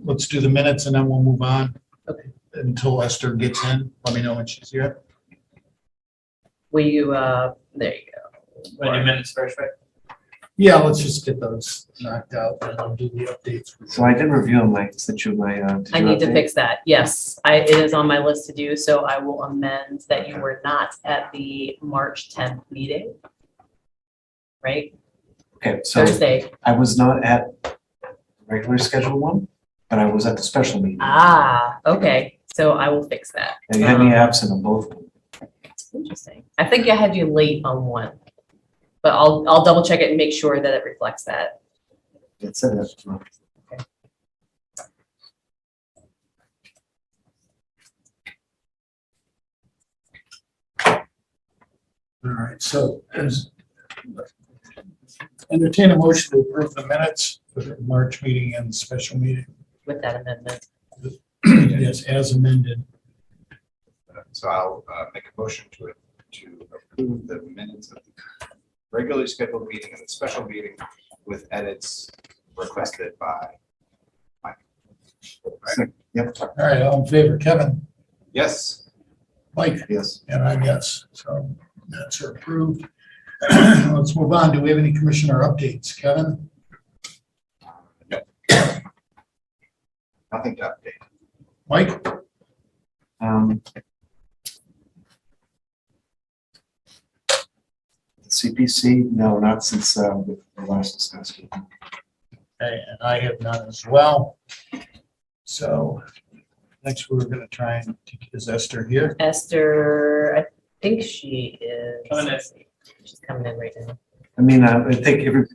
let's do the minutes and then we'll move on. Okay. Until Esther gets in. Let me know when she's here. Will you, there you go. Want to do minutes first, right? Yeah, let's just get those knocked out and I'll do the updates. So I did review them, like, sent you my, I need to fix that. Yes, it is on my list to do, so I will amend that you were not at the March 10th meeting. Right? Okay, so Thursday. I was not at the regular scheduled one, but I was at the special meeting. Ah, okay. So I will fix that. And you had me absent on both of them. Interesting. I think I had you late on one, but I'll double check it and make sure that it reflects that. It said that. All right, so entertain a motion to approve the minutes for the March meeting and the special meeting. With that amendment. Yes, as amended. So I'll make a motion to approve the minutes of the regularly scheduled meeting and the special meeting with edits requested by Mike. Right? Yep. All right, all in favor, Kevin, Yes. Mike, Yes. and I guess, so that's approved. Let's move on. Do we have any commissioner updates, Kevin? No. Nothing to update. Mike? CPC, no, not since the last discussion. Okay, and I have none as well. So next we're going to try and, is Esther here? Esther, I think she is. Coming in. She's coming in right now. I mean, I think everybody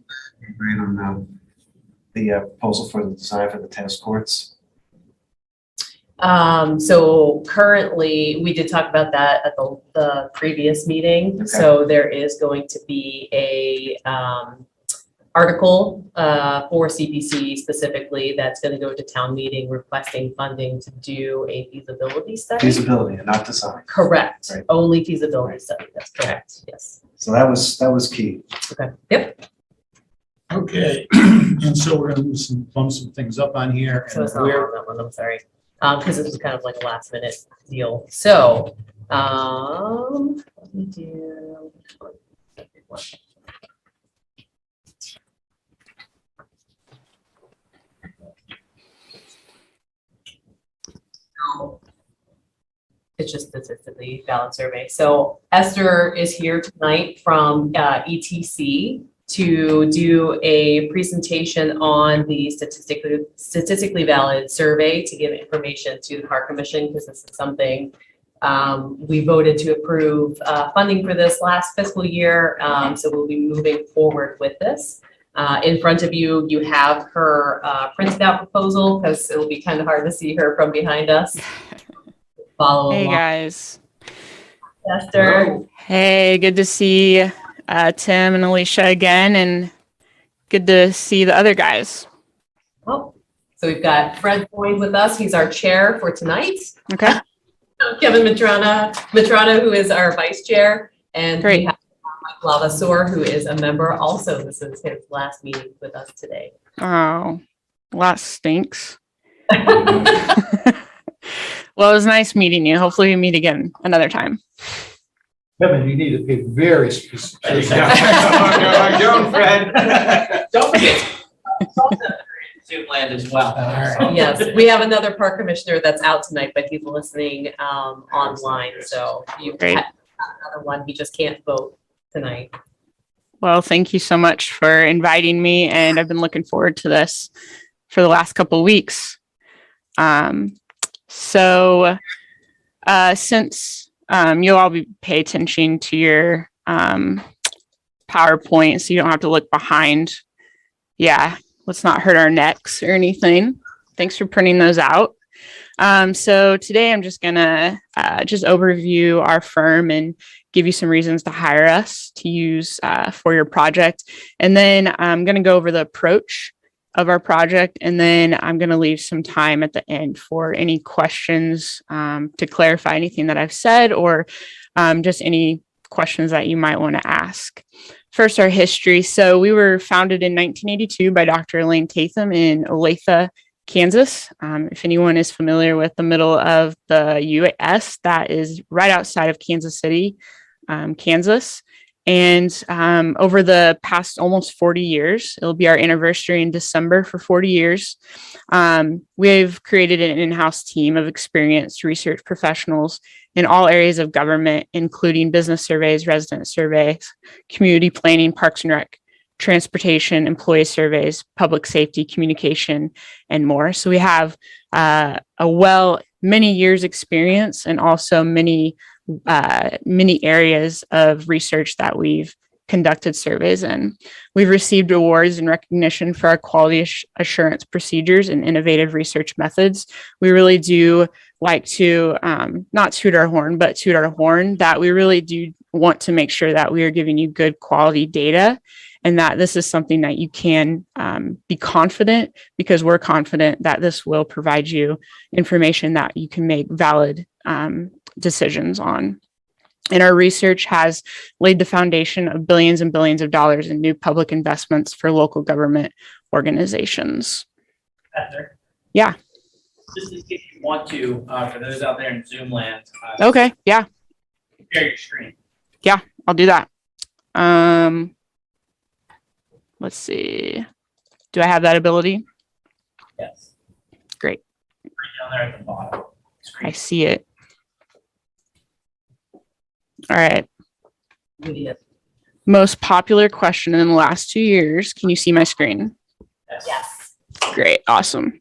agreed on the proposal for the design for the tennis courts. So currently, we did talk about that at the previous meeting. Okay. So there is going to be a article for CPC specifically that's going to go to town meeting requesting funding to do a feasibility study. Feasibility and not design. Correct. Right. Only feasibility study. That's correct. Yes. So that was key. Okay. Yep. Okay, and so we're going to bump some things up on here. So it's And not where, on that one. I'm sorry. Because this was kind of like a last minute deal. So, let me do. It's just statistically valid survey. So Esther is here tonight from ETC to do a presentation on the statistically valid survey to give information to the Park Commission, because this is something we voted to approve funding for this last fiscal year. So we'll be moving forward with this. In front of you, you have her printed out proposal, because it'll be kind of hard to see her from behind us. Follow Hey along. guys. Esther. Hey, good to see Tim and Alicia again, and good to see the other guys. Oh, so we've got Fred Boyd with us. He's our chair for tonight. Okay. Kevin Matrana, who is our vice chair, and Great. we have Mike Lavaseur, who is a member also. This is his last meeting with us today. Oh, that stinks. Well, it was nice meeting you. Hopefully we meet again another time. Kevin, you need to be very specific. Don't, Fred. Don't forget. Zoomland as well. All right. Yes, we have another park commissioner that's out tonight, but he's listening online. So you Great. have another one. He just can't vote tonight. Well, thank you so much for inviting me, and I've been looking forward to this for the last couple of weeks. Since you'll all pay attention to your PowerPoint, so you don't have to look behind. Yeah, let's not hurt our necks or anything. Thanks for printing those out. So today I'm just gonna just overview our firm and give you some reasons to hire us to use for your project. And then I'm gonna go over the approach of our project, and then I'm going to leave some time at the end for any questions to clarify anything that I've said, or just any questions that you might want to ask. First, our history. So we were founded in 1982 by Dr. Elaine Tatham in Olathe, Kansas. If anyone is familiar with the middle of the US, that is right outside of Kansas City, Kansas. And over the past almost 40 years, it'll be our anniversary in December for 40 years. We've created an in-house team of experienced research professionals in all areas of government, including business surveys, resident surveys, community planning, parks and rec, transportation, employee surveys, public safety, communication, and more. So we have many years experience and also many areas of research that we've conducted surveys in. We've received awards and recognition for our quality assurance procedures and innovative research methods. We really do like to not toot our horn, but toot our horn that we really do want to make sure that we are giving you good quality data, and that this is something that you can be confident, because we're confident that this will provide you information that you can make valid decisions on. And our research has laid the foundation of billions and billions of dollars in new public investments for local government organizations. Esther? Yeah. Just in case you want to, for those out there in Zoom land. Okay. Yeah. Share your screen. Yeah, I'll do that. Let's see. Do I have that ability? Yes. Great. Right down there at the bottom. I see it. All right. Yes. Most popular question in the last 2 years. Can you see my screen? Yes. Great. Awesome.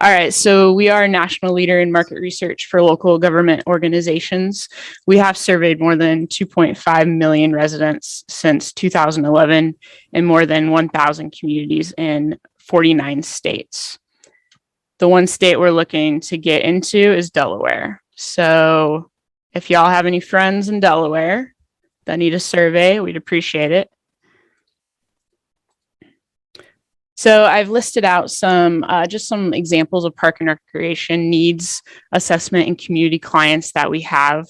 All right. So we are a national leader in market research for local government organizations. We have surveyed more than 2.5 million residents since 2011 in more than 1,000 communities in 49 states. The one state we're looking to get into is Delaware. So if y'all have any friends in Delaware that need a survey, we'd appreciate it. So I've listed out some examples of park and recreation needs assessment and community clients that we have.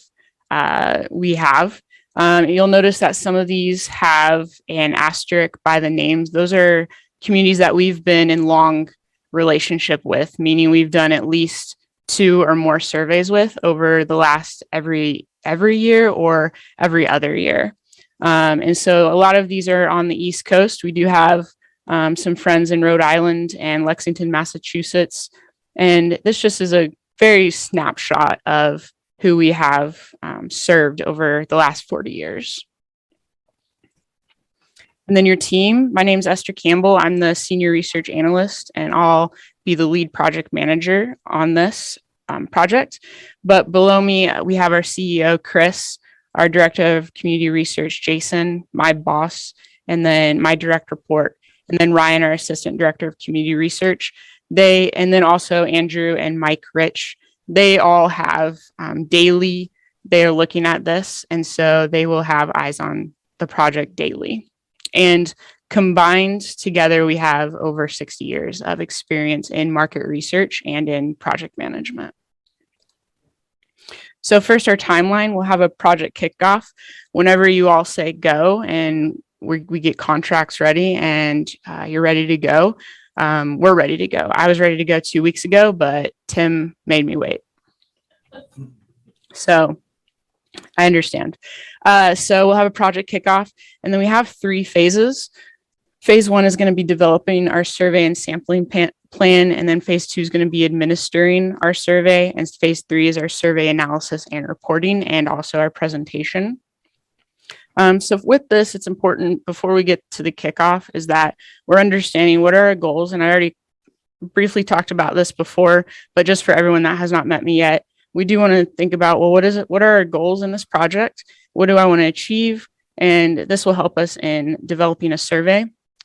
You'll notice that some of these have an asterisk by the names. Those are communities that we've been in long relationship with, meaning we've done at least 2 or more surveys with over the last every year or every other year. And so a lot of these are on the East Coast. We do have some friends in Rhode Island and Lexington, Massachusetts. And this just is a very snapshot of who we have served over the last 40 years. And then your team, my name is Esther Campbell. I'm the senior research analyst, and I'll be the lead project manager on this project. But below me, we have our CEO, Chris, our director of community research, Jason, my boss, and then my direct report. And then Ryan, our assistant director of community research. And then also Andrew and Mike Rich, they all have daily, they are looking at this. And so they will have eyes on the project daily. And combined together, we have over 60 years of experience in market research and in project management. So first, our timeline, we'll have a project kickoff whenever you all say go, and we get contracts ready and you're ready to go. We're ready to go. I was ready to go 2 weeks ago, but Tim made me wait. So I understand. So we'll have a project kickoff, and then we have 3 phases. Phase 1 is going to be developing our survey and sampling plan, and then phase 2 is going to be administering our survey, and phase 3 is our survey analysis and reporting, and also our presentation. So with this, it's important before we get to the kickoff is that we're understanding what are our goals. And I already briefly talked about this before, but just for everyone that has not met me yet, we do want to think about, well, what are our goals in this project? What do I want to achieve? And this will help us in developing a survey.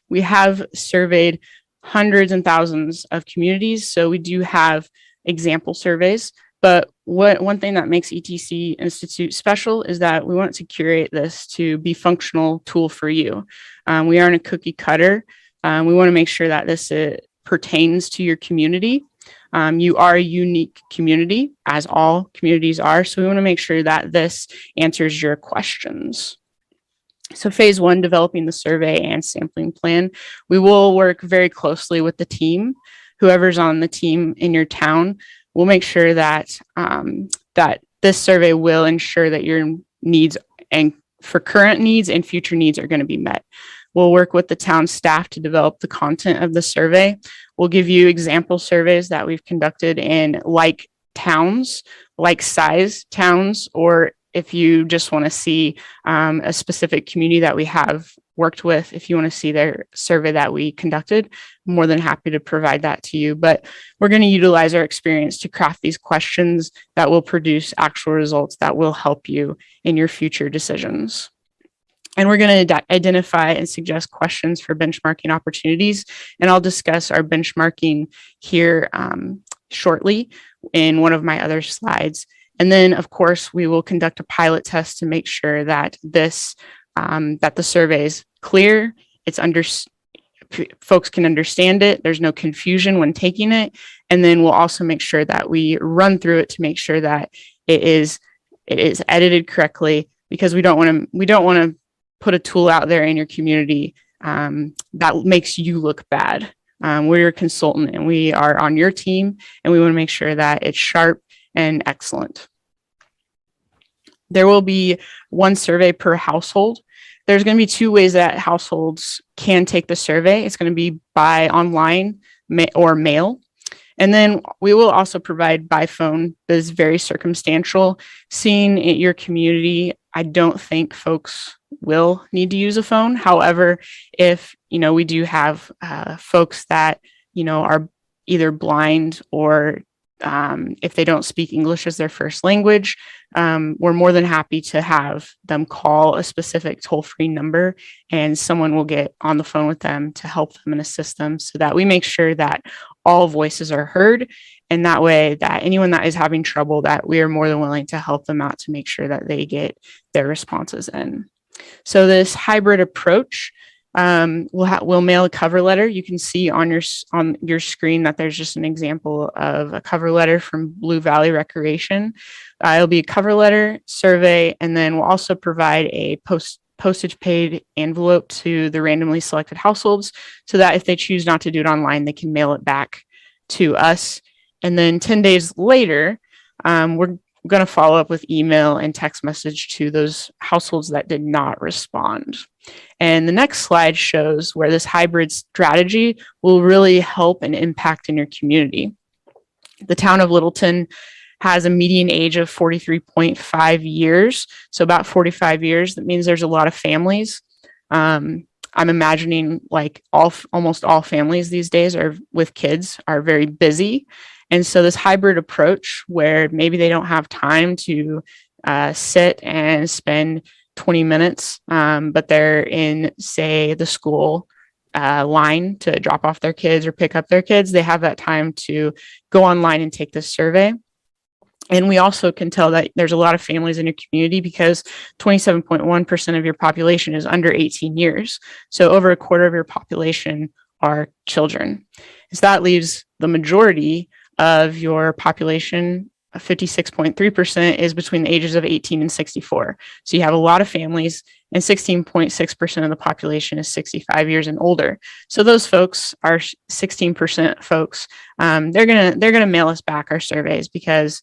We have surveyed hundreds and thousands of communities, so we do have example surveys. But one thing that makes ETC Institute special is that we want to curate this to be functional tool for you. We aren't a cookie cutter. We want to make sure that this pertains to your community. You are a unique community, as all communities are. So we want to make sure that this answers your questions. So phase 1, developing the survey and sampling plan. We will work very closely with the team whoever's on the team in your town, we'll make sure that that this survey will ensure that your needs and for current needs and future needs are going to be met. We'll work with the town staff to develop the content of the survey. We'll give you example surveys that we've conducted in like towns, like size towns, or if you just want to see a specific community that we have worked with, if you want to see their survey that we conducted, I'm more than happy to provide that to you. But we're going to utilize our experience to craft these questions that will produce actual results that will help you in your future decisions. And we're going to identify and suggest questions for benchmarking opportunities. And I'll discuss our benchmarking here shortly in one of my other slides. And then, of course, we will conduct a pilot test to make sure that that the survey is clear, folks can understand it, there's no confusion when taking it. And then we'll also make sure that we run through it to make sure that it is edited correctly, because we don't want to put a tool out there in your community that makes you look bad. We're your consultant and we are on your team, and we want to make sure that it's sharp and excellent. There will be one survey per household. There's going to be two ways that households can take the survey. It's going to be by online or mail. And then we will also provide by phone. That is very circumstantial. Seeing in your community, I don't think folks will need to use a phone. However, if we do have folks that are either blind or if they don't speak English as their first language, we're more than happy to have them call a specific toll-free number, and someone will get on the phone with them to help them and assist them, so that we make sure that all voices are heard. And that way, that anyone that is having trouble, that we are more than willing to help them out to make sure that they get their responses in. So this hybrid approach, we'll mail a cover letter. You can see on your screen that there's just an example of a cover letter from Blue Valley Recreation. It'll be a cover letter, survey, and then we'll also provide a postage paid envelope to the randomly selected households, so that if they choose not to do it online, they can mail it back to us. And then 10 days later, we're going to follow up with email and text message to those households that did not respond. And the next slide shows where this hybrid strategy will really help and impact in your community. The town of Littleton has a median age of 43.5 years, so about 45 years. That means there's a lot of families. I'm imagining like almost all families these days are with kids are very busy. And so this hybrid approach, where maybe they don't have time to sit and spend 20 minutes, but they're in, say, the school line to drop off their kids or pick up their kids, they have that time to go online and take this survey. And we also can tell that there's a lot of families in your community, because 27.1% of your population is under 18 years. So over a quarter of your population are children. So that leaves the majority of your population, 56.3%, is between the ages of 18 and 64. So you have a lot of families, and 16.6% of the population is 65 years and older. So those folks are 16% folks. They're gonna mail us back our surveys, because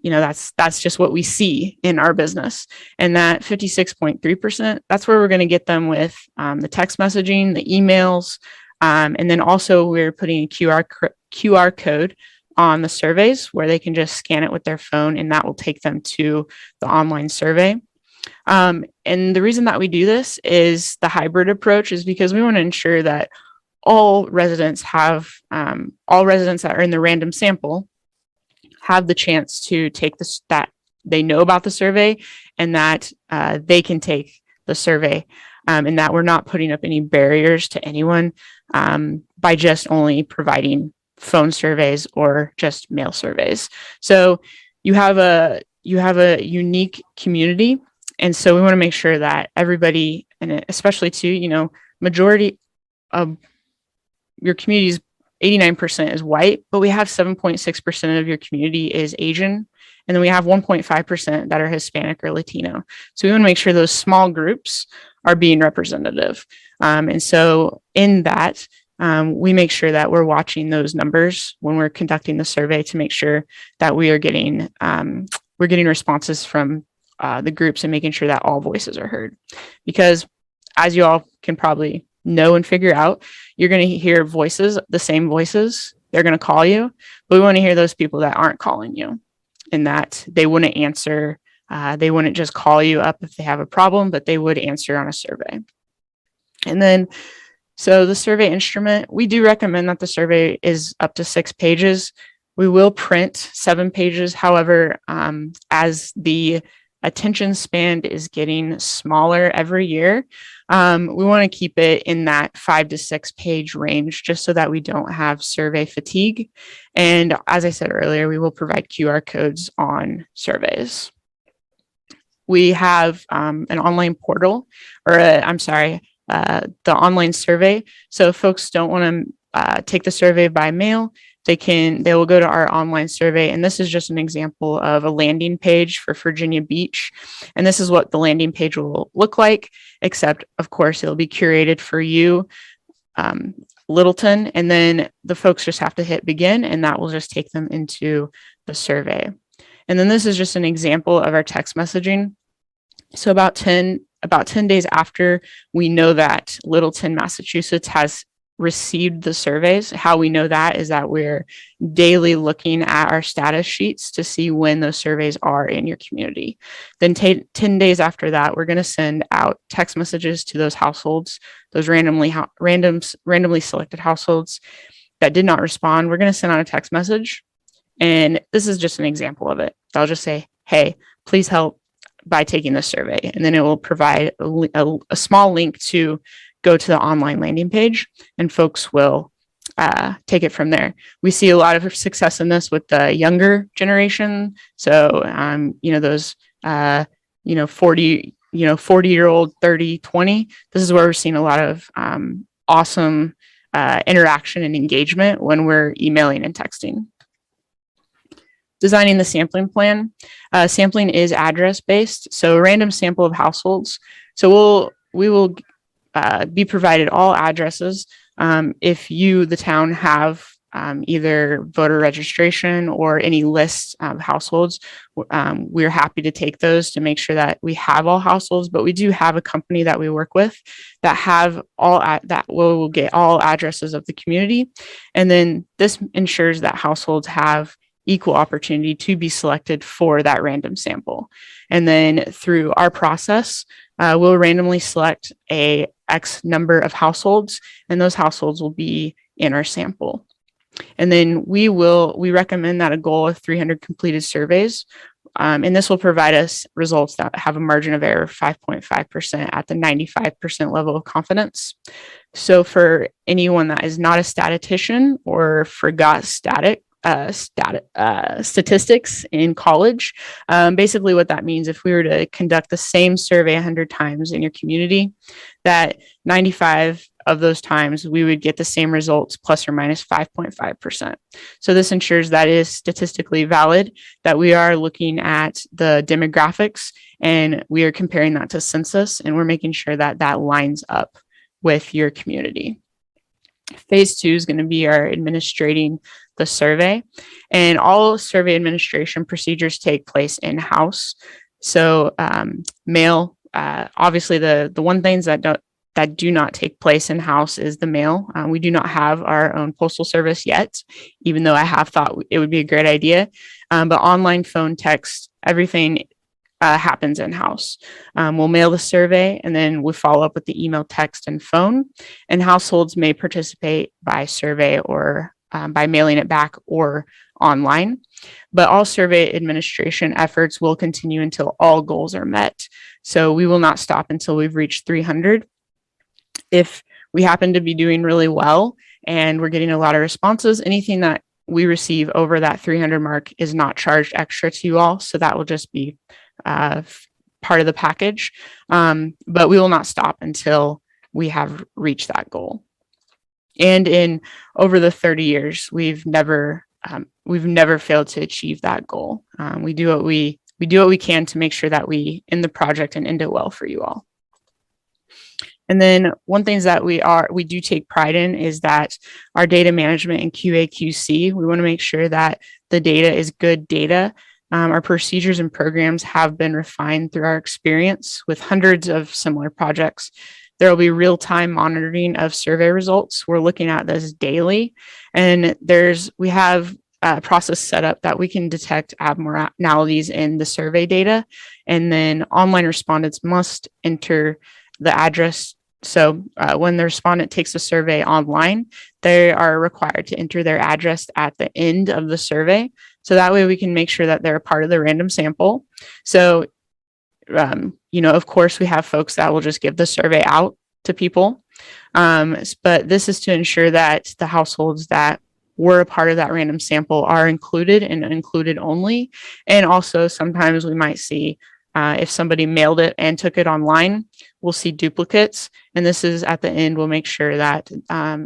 that's just what we see in our business. And that 56.3%, that's where we're going to get them with the text messaging, the emails, and then also we're putting a QR code on the surveys where they can just scan it with their phone, and that will take them to the online survey. And the reason that we do this is the hybrid approach is because we want to ensure that all residents that are in the random sample have the chance to take this, that they know about the survey, and that they can take the survey, and that we're not putting up any barriers to anyone by just only providing phone surveys or just mail surveys. So you have a unique community. And so we want to make sure that everybody, and especially too, majority of your community's 89% is white, but we have 7.6% of your community is Asian. And then we have 1.5% that are Hispanic or Latino. So we want to make sure those small groups are being representative. And so in that, we make sure that we're watching those numbers when we're conducting the survey to make sure that we are getting responses from the groups and making sure that all voices are heard. Because as you all can probably know and figure out, you're going to hear voices, the same voices. They're going to call you, but we want to hear those people that aren't calling you and that they wouldn't answer. They wouldn't just call you up if they have a problem, but they would answer on a survey. And then, so the survey instrument, we do recommend that the survey is up to 6 pages. We will print 7 pages. However, as the attention span is getting smaller every year, we want to keep it in that 5 to 6 page range just so that we don't have survey fatigue. And as I said earlier, we will provide QR codes on surveys. We have an online portal, or the online survey. So if folks don't want to take the survey by mail, they will go to our online survey. And this is just an example of a landing page for Virginia Beach. And this is what the landing page will look like, except of course, it'll be curated for you, Littleton. And then the folks just have to hit begin, and that will just take them into the survey. And then this is just an example of our text messaging. So about 10 days after we know that Littleton, Massachusetts has received the surveys, how we know that is that we're daily looking at our status sheets to see when those surveys are in your community. Then 10 days after that, we're going to send out text messages to those households, those randomly selected households that did not respond. We're going to send out a text message. And this is just an example of it. I'll just say, hey, please help by taking this survey. And then it will provide a small link to go to the online landing page, and folks will take it from there. We see a lot of success in this with the younger generation. So, those, 40-year-old, 30, 20, this is where we're seeing a lot of awesome interaction and engagement when we're emailing and texting. Designing the sampling plan. Sampling is address-based, so a random sample of households. So we will be provided all addresses. If you, the town, have either voter registration or any lists of households, we're happy to take those to make sure that we have all households. But we do have a company that we work with that have that will get all addresses of the community, and then this ensures that households have equal opportunity to be selected for that random sample. And then through our process, we'll randomly select a X number of households, and those households will be in our sample. And then we recommend that a goal of 300 completed surveys, and this will provide us results that have a margin of error of 5.5% at the 95% level of confidence. So for anyone that is not a statistician or forgot statistics in college. Basically what that means, if we were to conduct the same survey 100 times in your community, that 95 of those times we would get the same results plus or minus 5.5%. So this ensures that it is statistically valid, that we are looking at the demographics and we are comparing that to census, and we're making sure that that lines up with your community. Phase 2 is going to be our administrating the survey, and all survey administration procedures take place in-house. So mail, obviously the one things that do not take place in-house is the mail. We do not have our own postal service yet, even though I have thought it would be a great idea. But online, phone, text, everything happens in-house. We'll mail the survey, and then we follow up with the email, text, and phone. And households may participate by survey or by mailing it back or online. But all survey administration efforts will continue until all goals are met. So we will not stop until we've reached 300. If we happen to be doing really well and we're getting a lot of responses, anything that we receive over that 300 mark is not charged extra to you all. So that will just be part of the package. But we will not stop until we have reached that goal. And in over the 30 years, we've never failed to achieve that goal. We do what we can to make sure that we end the project and end it well for you all. And then one things that we do take pride in is that our data management and QA/QC, we want to make sure that the data is good data. Our procedures and programs have been refined through our experience with hundreds of similar projects. There will be real-time monitoring of survey results. We're looking at this daily, and we have a process set up that we can detect abnormalities in the survey data, and then online respondents must enter the address. So when the respondent takes a survey online, they are required to enter their address at the end of the survey. So that way we can make sure that they're a part of the random sample. So, of course, we have folks that will just give the survey out to people. But this is to ensure that the households that were a part of that random sample are included and included only. And also sometimes we might see if somebody mailed it and took it online, we'll see duplicates. And this is at the end, we'll make sure that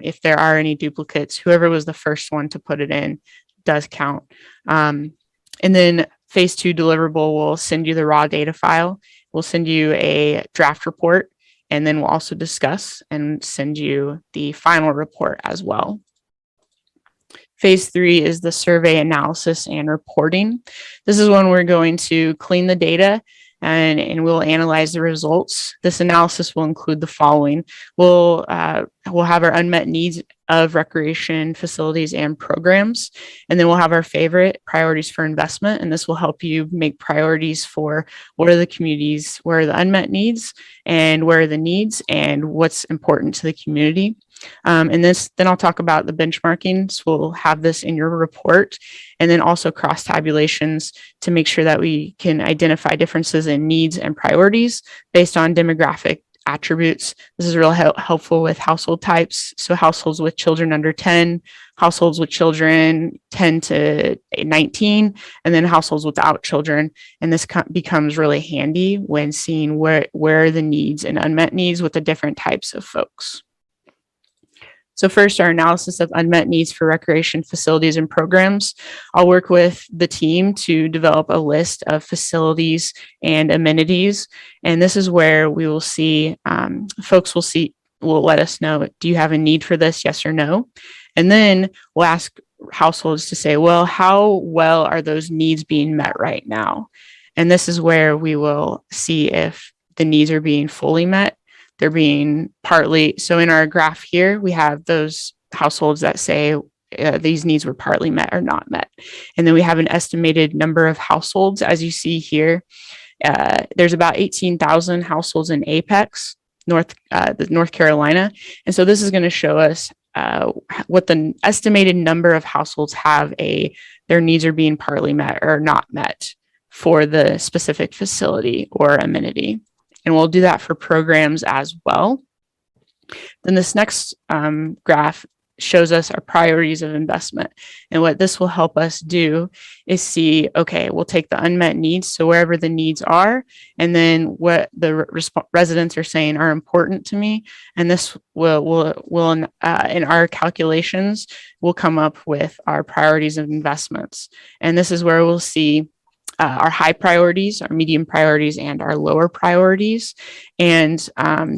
if there are any duplicates, whoever was the first one to put it in does count. And then phase 2 deliverable will send you the raw data file. We'll send you a draft report, and then we'll also discuss and send you the final report as well. Phase 3 is the survey analysis and reporting. This is when we're going to clean the data and we'll analyze the results. This analysis will include the following. We'll have our unmet needs of recreation facilities and programs, and then we'll have our favorite priorities for investment, and this will help you make priorities for what are the communities, where are the unmet needs, and where are the needs, and what's important to the community. And then I'll talk about the benchmarking. So we'll have this in your report, and then also cross tabulations to make sure that we can identify differences in needs and priorities based on demographic attributes. This is real helpful with household types. So households with children under 10, households with children 10 to 19, and then households without children. And this becomes really handy when seeing where are the needs and unmet needs with the different types of folks. So first, our analysis of unmet needs for recreation facilities and programs. I'll work with the team to develop a list of facilities and amenities. And this is where we will see, folks will let us know, do you have a need for this, yes or no? And then we'll ask households to say, well, how well are those needs being met right now? And this is where we will see if the needs are being fully met. They're being partly, so in our graph here, we have those households that say these needs were partly met or not met. And then we have an estimated number of households. As you see here, there's about 18,000 households in Apex, North Carolina. And so this is going to show us what the estimated number of households have their needs are being partly met or not met for the specific facility or amenity. And we'll do that for programs as well. Then this next graph shows us our priorities of investment. And what this will help us do is see, okay, we'll take the unmet needs, so wherever the needs are, and then what the residents are saying are important to me. And this will in our calculations, we'll come up with our priorities of investments. And this is where we'll see our high priorities, our medium priorities, and our lower priorities. And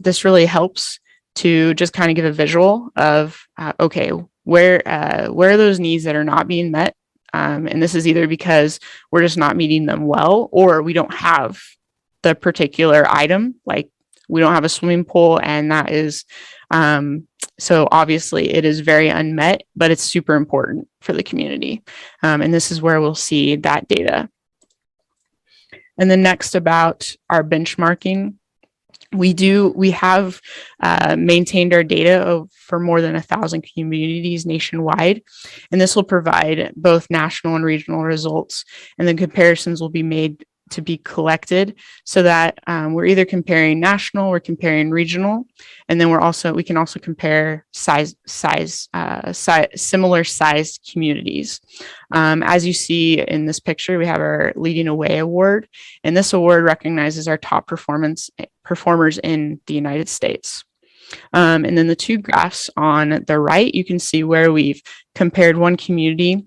this really helps to just kind of give a visual of, okay, where are those needs that are not being met? And this is either because we're just not meeting them well, or we don't have the particular item, like we don't have a swimming pool, and that is, so obviously it is very unmet, but it's super important for the community. And this is where we'll see that data. And then next, about our benchmarking. We have maintained our data for more than 1,000 communities nationwide, and this will provide both national and regional results, and then comparisons will be made to be collected so that we're either comparing national or comparing regional, and then we can also compare similar sized communities. As you see in this picture, we have our Leading Away award, and this award recognizes our top performers in the United States. And then the two graphs on the right, you can see where we've compared one community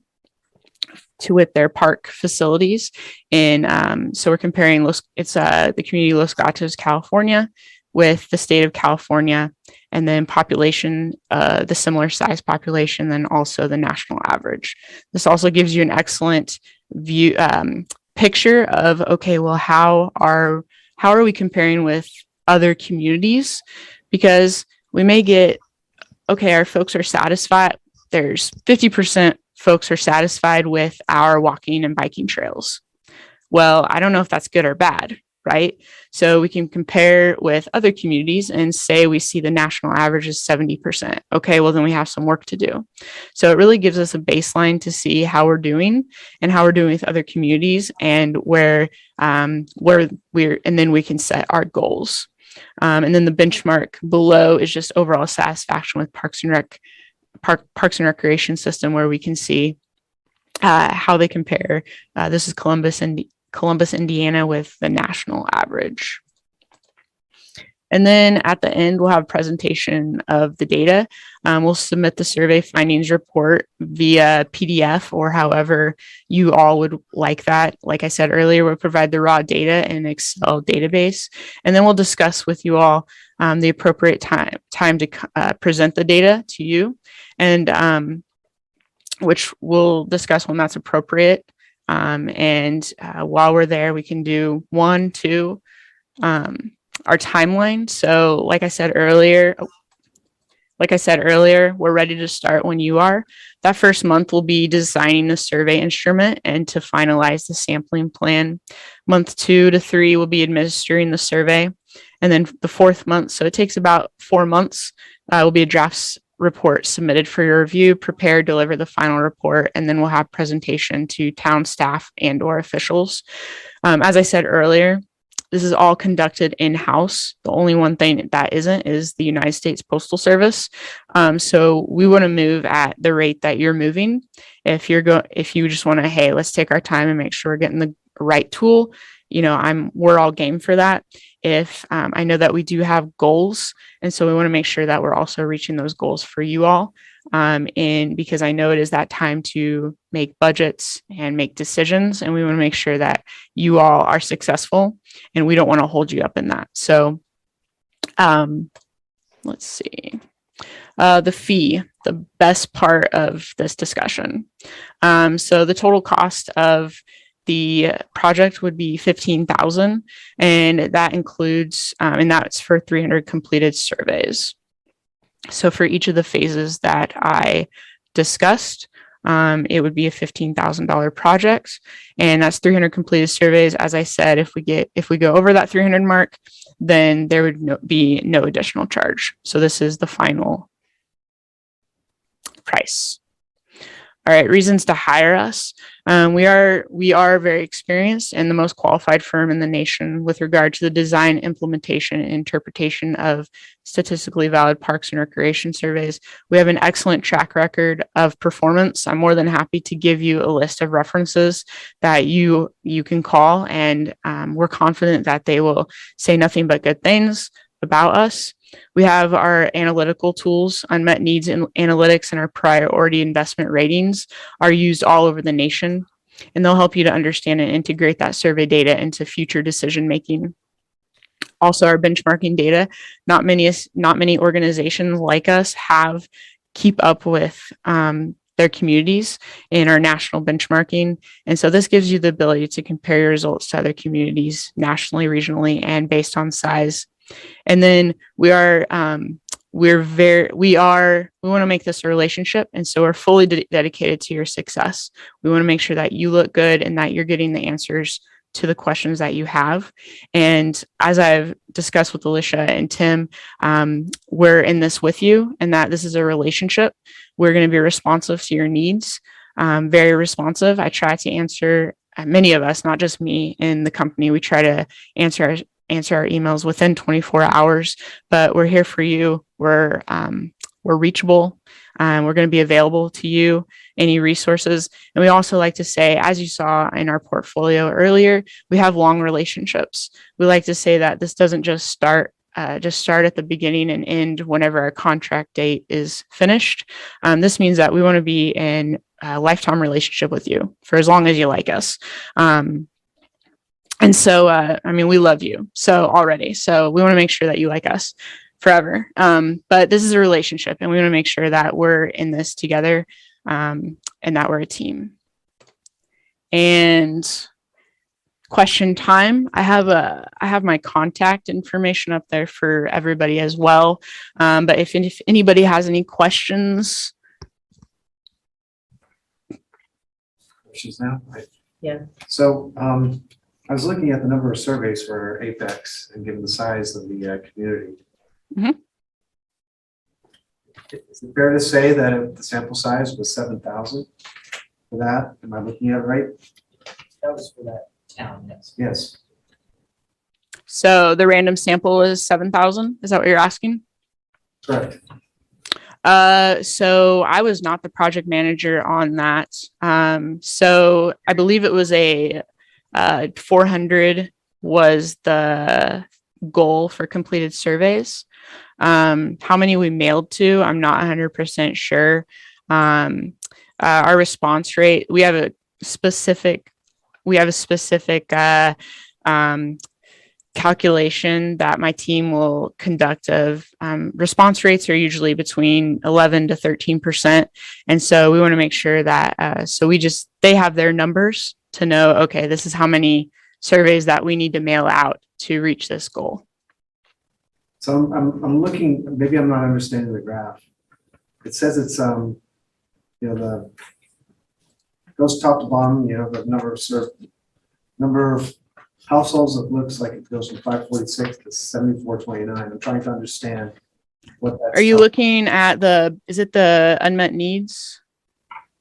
with their park facilities. So we're comparing the community Los Gatos, California, with the state of California, and then population, the similar size population, then also the national average. This also gives you an excellent view, picture of, okay, well, how are we comparing with other communities? Because we may get, okay, our folks are satisfied. There's 50% folks are satisfied with our walking and biking trails. Well, I don't know if that's good or bad, right? So we can compare with other communities and say we see the national average is 70%. Okay, well, then we have some work to do. So it really gives us a baseline to see how we're doing and how we're doing with other communities, and where we're, and then we can set our goals. And then the benchmark below is just overall satisfaction with Parks and Recreation system, where we can see how they compare. This is Columbus, Indiana, with the national average. And then at the end, we'll have a presentation of the data. We'll submit the survey findings report via PDF, or however you all would like that. Like I said earlier, we'll provide the raw data in Excel database, and then we'll discuss with you all the appropriate time to present the data to you, and which we'll discuss when that's appropriate. While we're there, we can do 1, 2, our timeline. So like I said earlier, we're ready to start when you are. That first month will be designing the survey instrument and to finalize the sampling plan. Month 2 to 3 will be administering the survey. And then the 4th month, so it takes about 4 months, will be a drafts report submitted for your review, prepare, deliver the final report, and then we'll have presentation to town staff and or officials. As I said earlier, this is all conducted in-house. The only one thing that isn't is the United States Postal Service. So we want to move at the rate that you're moving. If you just want to, hey, let's take our time and make sure we're getting the right tool, we're all game for that. If I know that we do have goals, and so we want to make sure that we're also reaching those goals for you all. And because I know it is that time to make budgets and make decisions, and we want to make sure that you all are successful, and we don't want to hold you up in that. So let's see. The fee, the best part of this discussion. So the total cost of the project would be $15,000, and that includes, and that's for 300 completed surveys. So for each of the phases that I discussed, it would be a $15,000 project, and that's 300 completed surveys. As I said, if we go over that 300 mark, then there would be no additional charge. So this is the final price. All right, reasons to hire us. We are very experienced and the most qualified firm in the nation with regard to the design, implementation, and interpretation of statistically valid parks and recreation surveys. We have an excellent track record of performance. I'm more than happy to give you a list of references that you can call, and we're confident that they will say nothing but good things about us. We have our analytical tools, Unmet Needs and Analytics, and our priority investment ratings are used all over the nation, and they'll help you to understand and integrate that survey data into future decision making. Also, our benchmarking data, not many organizations like us keep up with their communities in our national benchmarking. And so this gives you the ability to compare your results to other communities nationally, regionally, and based on size. And then we want to make this a relationship. And so we're fully dedicated to your success. We want to make sure that you look good and that you're getting the answers to the questions that you have. And as I've discussed with Alicia and Tim, we're in this with you, and that this is a relationship. We're going to be responsive to your needs, very responsive. I try to answer, many of us, not just me in the company, we try to answer our emails within 24 hours, but we're here for you. We're reachable. We're going to be available to you, any resources. And we also like to say, as you saw in our portfolio earlier, we have long relationships. We like to say that this doesn't just start at the beginning and end whenever our contract date is finished. This means that we want to be in a lifetime relationship with you for as long as you like us. And so, I mean, we love you so already. So we want to make sure that you like us forever. But this is a relationship, and we want to make sure that we're in this together, and that we're a team. And question time. I have my contact information up there for everybody as well. But if anybody has any questions. Questions now? Yeah. So, I was looking at the number of surveys for Apex and given the size of the community. Mhm. Is it fair to say that if the sample size was 7,000 for that? Am I looking at it right? That was for that town, yes. Yes. So the random sample is 7,000. Is that what you're asking? Correct. So I was not the project manager on that. So I believe it was 400 was the goal for completed surveys. How many we mailed to, I'm not 100% sure. Our response rate, we have a specific calculation that my team will conduct of response rates are usually between 11 to 13%. And so we want to make sure that, they have their numbers to know, okay, this is how many surveys that we need to mail out to reach this goal. So I'm looking, maybe I'm not understanding the graph. It says it's, it goes top to bottom, the number of households, it looks like it goes from 546 to 7429. I'm trying to understand what that's. Are you looking at is it the unmet needs?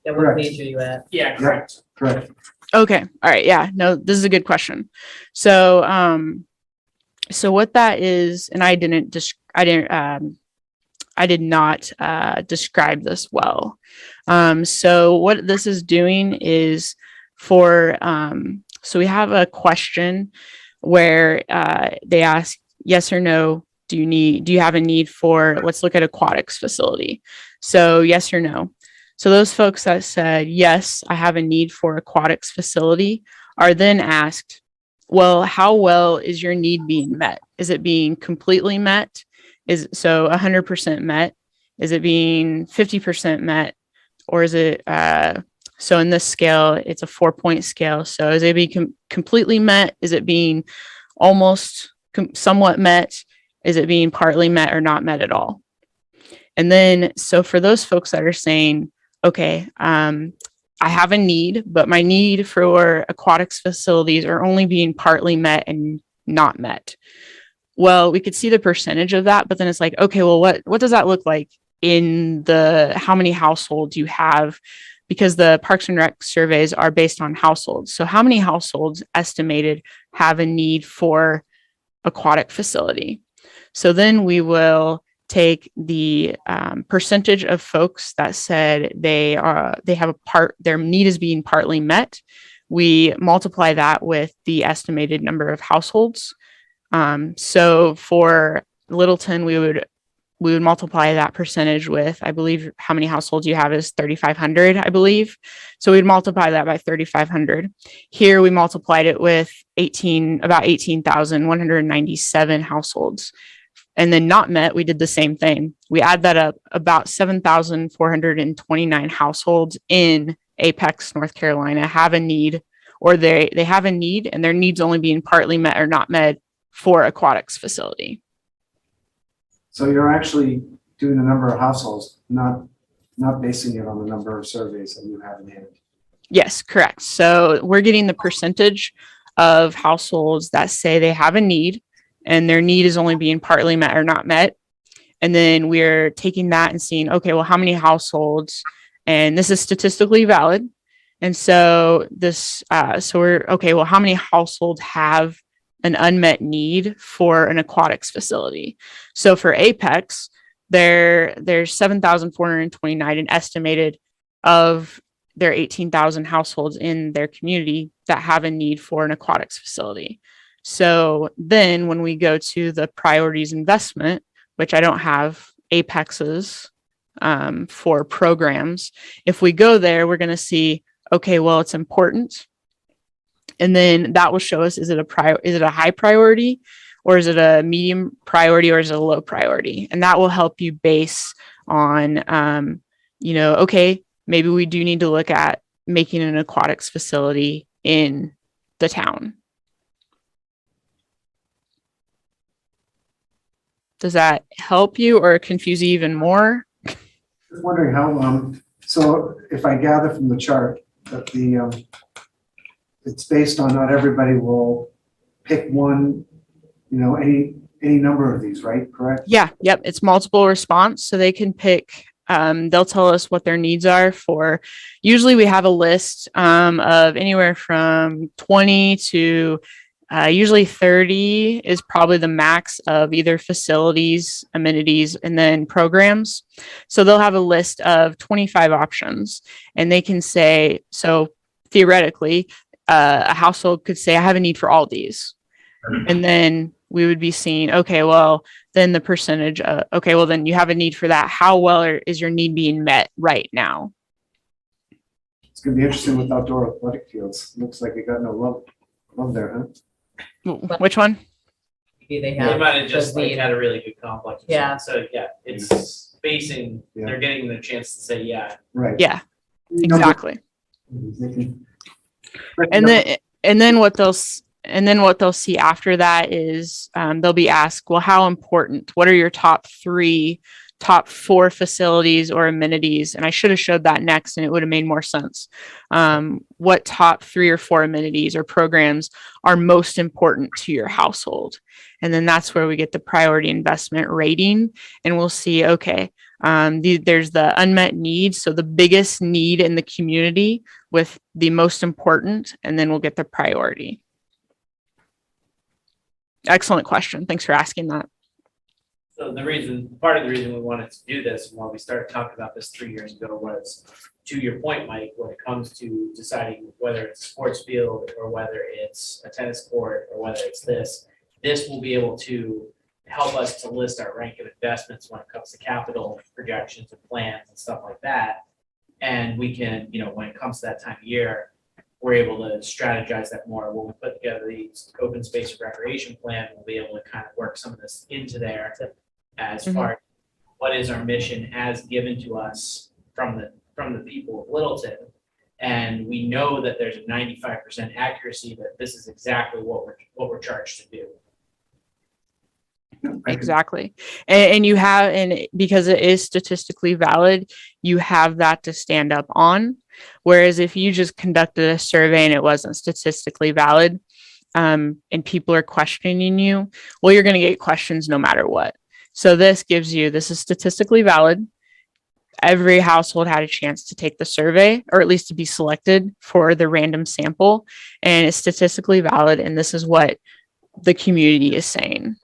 Yeah, what Correct. page are you at? Yeah, correct. Correct. Okay. All right. Yeah. No, this is a good question. So, so what that is, and I did not describe this well. So what this is doing is so we have a question where they ask yes or no. Do you have a need for, let's look at aquatics facility. So yes or no. So those folks that said, yes, I have a need for aquatics facility are then asked, well, how well is your need being met? Is it being completely met? So 100% met? Is it being 50% met? Or is it, so in this scale, it's a 4-point scale. So is it being completely met? Is it being almost somewhat met? Is it being partly met or not met at all? And then, so for those folks that are saying, okay, I have a need, but my need for aquatics facilities are only being partly met and not met. Well, we could see the percentage of that, but then it's like, okay, well, what does that look like in how many households you have? Because the Parks and Rec surveys are based on households. So how many households estimated have a need for aquatic facility? So then we will take the percentage of folks that said their need is being partly met. We multiply that with the estimated number of households. So for Littleton, we would multiply that percentage with, I believe, how many households you have is 3,500, I believe. So we'd multiply that by 3,500. Here we multiplied it with about 18,197 households. And then not met, we did the same thing. We add that up, about 7,429 households in Apex, North Carolina have a need, or they have a need and their needs only being partly met or not met for aquatics facility. So you're actually doing the number of households, not basing it on the number of surveys that you have in hand. Yes, correct. So we're getting the percentage of households that say they have a need and their need is only being partly met or not met. And then we're taking that and seeing, okay, well, how many households, and this is statistically valid. And so we're, okay, well, how many households have an unmet need for an aquatics facility? So for Apex, there's 7,429 and estimated of their 18,000 households in their community that have a need for an aquatics facility. So then when we go to the priorities investment, which I don't have Apex's for programs, if we go there, we're going to see, okay, well, it's important. And then that will show us, is it a high priority, or is it a medium priority, or is it a low priority? And that will help you base on, okay, maybe we do need to look at making an aquatics facility in the town. Does that help you or confuse you even more? Just wondering how, so if I gather from the chart that it's based on not everybody will pick one, any number of these, right? Correct? Yeah, yep. It's multiple response. So they can pick, they'll tell us what their needs are for. Usually we have a list of anywhere from 20 to usually 30 is probably the max of either facilities, amenities, and then programs. So they'll have a list of 25 options, and they can say, so theoretically, a household could say, I have a need for all these. And then we would be seeing, okay, well, then the percentage, okay, well, then you have a need for that. How well is your need being met right now? It's gonna be interesting with outdoor athletic fields. Looks like it got no love there, huh? Which one? Maybe they They have. might have just the like need. had a really good complex. or Yeah. something. So yeah, it's basing, Yeah. they're getting the chance to say, yeah, Right. Yeah, exactly. They can- And then what they'll see after that is they'll be asked, well, how important? What are your top 4 facilities or amenities? And I should have showed that next, and it would have made more sense. What top 3 or 4 amenities or programs are most important to your household? And then that's where we get the priority investment rating, and we'll see, okay, there's the unmet needs, so the biggest need in the community with the most important, and then we'll get the priority. Excellent question. Thanks for asking that. so part of the reason we wanted to do this, and why we started talking about this 3 years ago, was to your point, Mike, when it comes to deciding whether it's a sports field or whether it's a tennis court or whether it's this will be able to help us to list our rank of investments when it comes to capital projections and plans and stuff like that. And we can, when it comes to that time of year, we're able to strategize that more. When we put together the open space recreation plan, we'll be able to kind of work some of this into there as far as what is our mission as given to us from the people of Littleton. And we know that there's a 95% accuracy that this is exactly what we're charged to do. Exactly. And you have, and because it is statistically valid, you have that to stand up on. Whereas if you just conducted a survey and it wasn't statistically valid, and people are questioning you, well, you're going to get questions no matter what. So this is statistically valid. Every household had a chance to take the survey, or at least to be selected for the random sample, and it's statistically valid. And this is what the community is saying.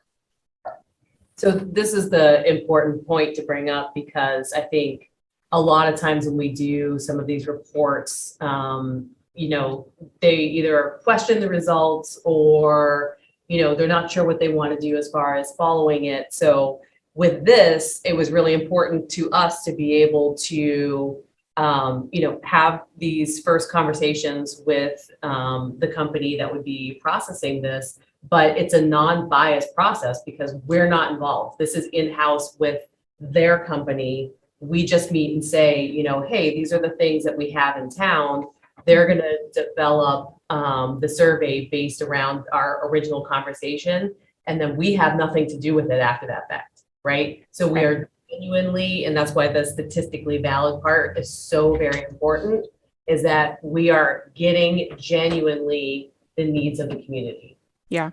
So this is the important point to bring up, because I think a lot of times when we do some of these reports, they either question the results or, they're not sure what they want to do as far as following it. So with this, it was really important to us to be able to, have these first conversations with the company that would be processing this. But it's a non-biased process because we're not involved. This is in-house with their company. We just meet and say, hey, these are the things that we have in town. They're going to develop the survey based around our original conversation. And then we have nothing to do with it after that fact, right? So we are genuinely, and that's why the statistically valid part is so very important, is that we are getting genuinely the needs of the community. Yeah.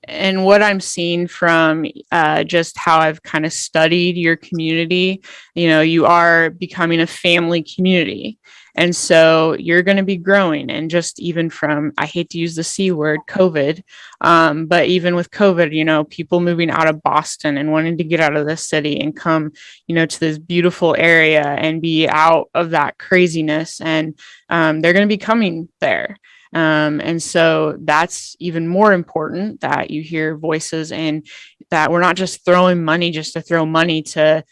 And what I'm seeing from just how I've kind of studied your community, you are becoming a family community. And so you're going to be growing. And just even from, I hate to use the C word, COVID, but even with COVID, people moving out of Boston and wanting to get out of the city and come, to this beautiful area and be out of that craziness. And they're going to be coming there. And so that's even more important, that you hear voices and that we're not just throwing money just to throw money to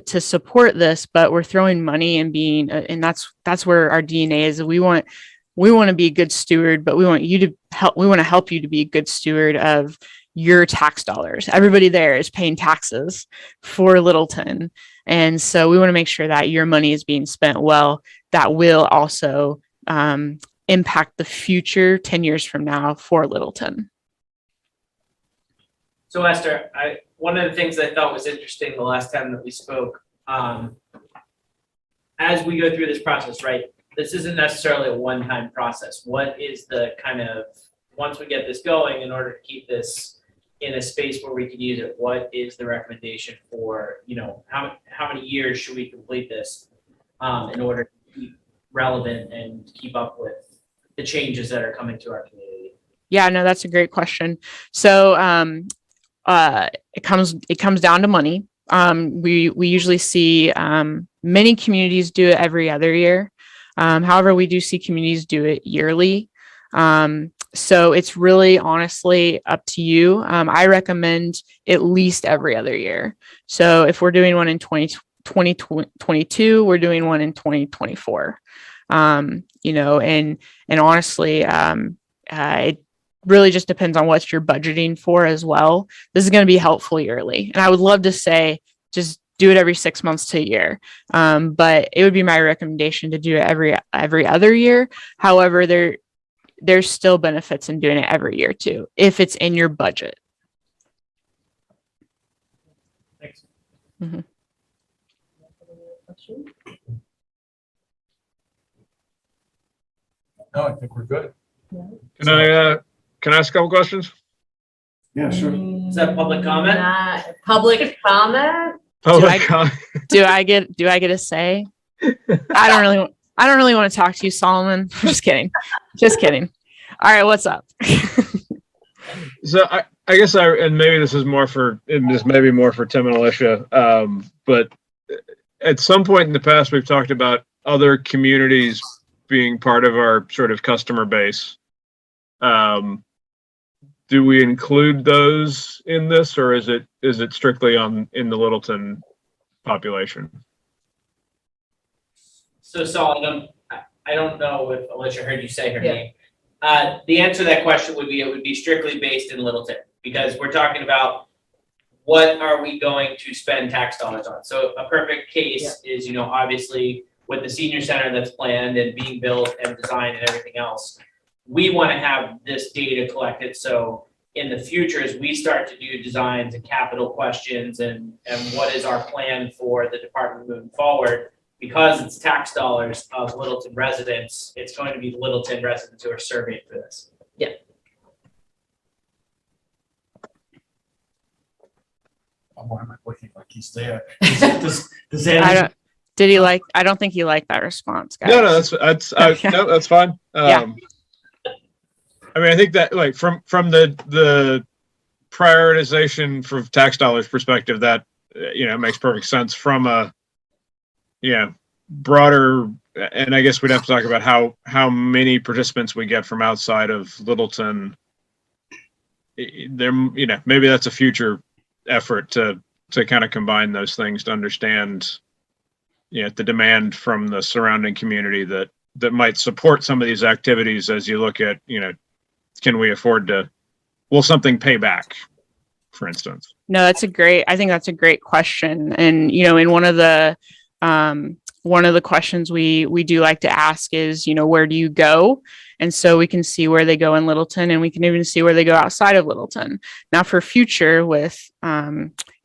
support this, but we're throwing money and being, and that's where our DNA is. We want we want to be a good steward, but we want to help you to be a good steward of your tax dollars. Everybody there is paying taxes for Littleton. And so we want to make sure that your money is being spent well. That will also impact the future 10 years from now for Littleton. So Esther, one of the things I thought was interesting the last time that we spoke, as we go through this process, right, this isn't necessarily a one-time process. What is the kind of, once we get this going, in order to keep this in a space where we can use it, what is the recommendation for, how many years should we complete this in order to keep relevant and keep up with the changes that are coming to our community? Yeah, no, that's a great question. So it comes down to money. We usually see many communities do it every other year. However, we do see communities do it yearly. So it's really honestly up to you. I recommend at least every other year. So if we're doing one in 2022, we're doing one in 2024. And honestly, it really just depends on what you're budgeting for as well. This is going to be helpful yearly. And I would love to say, just do it every 6 months to a year. But it would be my recommendation to do it every other year. However, there's still benefits in doing it every year too, if it's in your budget. Thanks. Mm-hmm. No, I think we're good. Can I ask a couple questions? Yeah, sure. Is that public comment? Public comment? Public comment. Do I get a say? I don't really want to talk to you, Solomon. I'm just kidding. Just kidding. All right, what's up? So I guess and maybe this is more for Tim and Alicia. But at some point in the past, we've talked about other communities being part of our sort of customer base. Do we include those in this, or is it strictly in the Littleton population? So Saul, I don't know if Alicia heard you say her Yeah. name. The answer to that question would be, it would be strictly based in Littleton, because we're talking about what are we going to spend tax dollars on? So a perfect case is, obviously with the senior center that's planned and being built and designed and everything else, we want to have this data collected. So in the future, as we start to do designs and capital questions and what is our plan for the department moving forward, because it's tax dollars of Littleton residents, it's going to be Littleton residents who are surveyed for this. Why am I looking like he's there? Does that? I don't think he liked that response, guys. No, that's fine. Yeah. I mean, I think that from the prioritization from tax dollars perspective, that makes perfect sense. From a broader, and I guess we'd have to talk about how many participants we get from outside of Littleton. There, maybe that's a future effort to kind of combine those things to understand the demand from the surrounding community that might support some of these activities. As you look at can we afford to, will something pay back, for instance? No, I think that's a great question. And in one of the questions we do like to ask is, where do you go? And so we can see where they go in Littleton, and we can even see where they go outside of Littleton. Now for future, with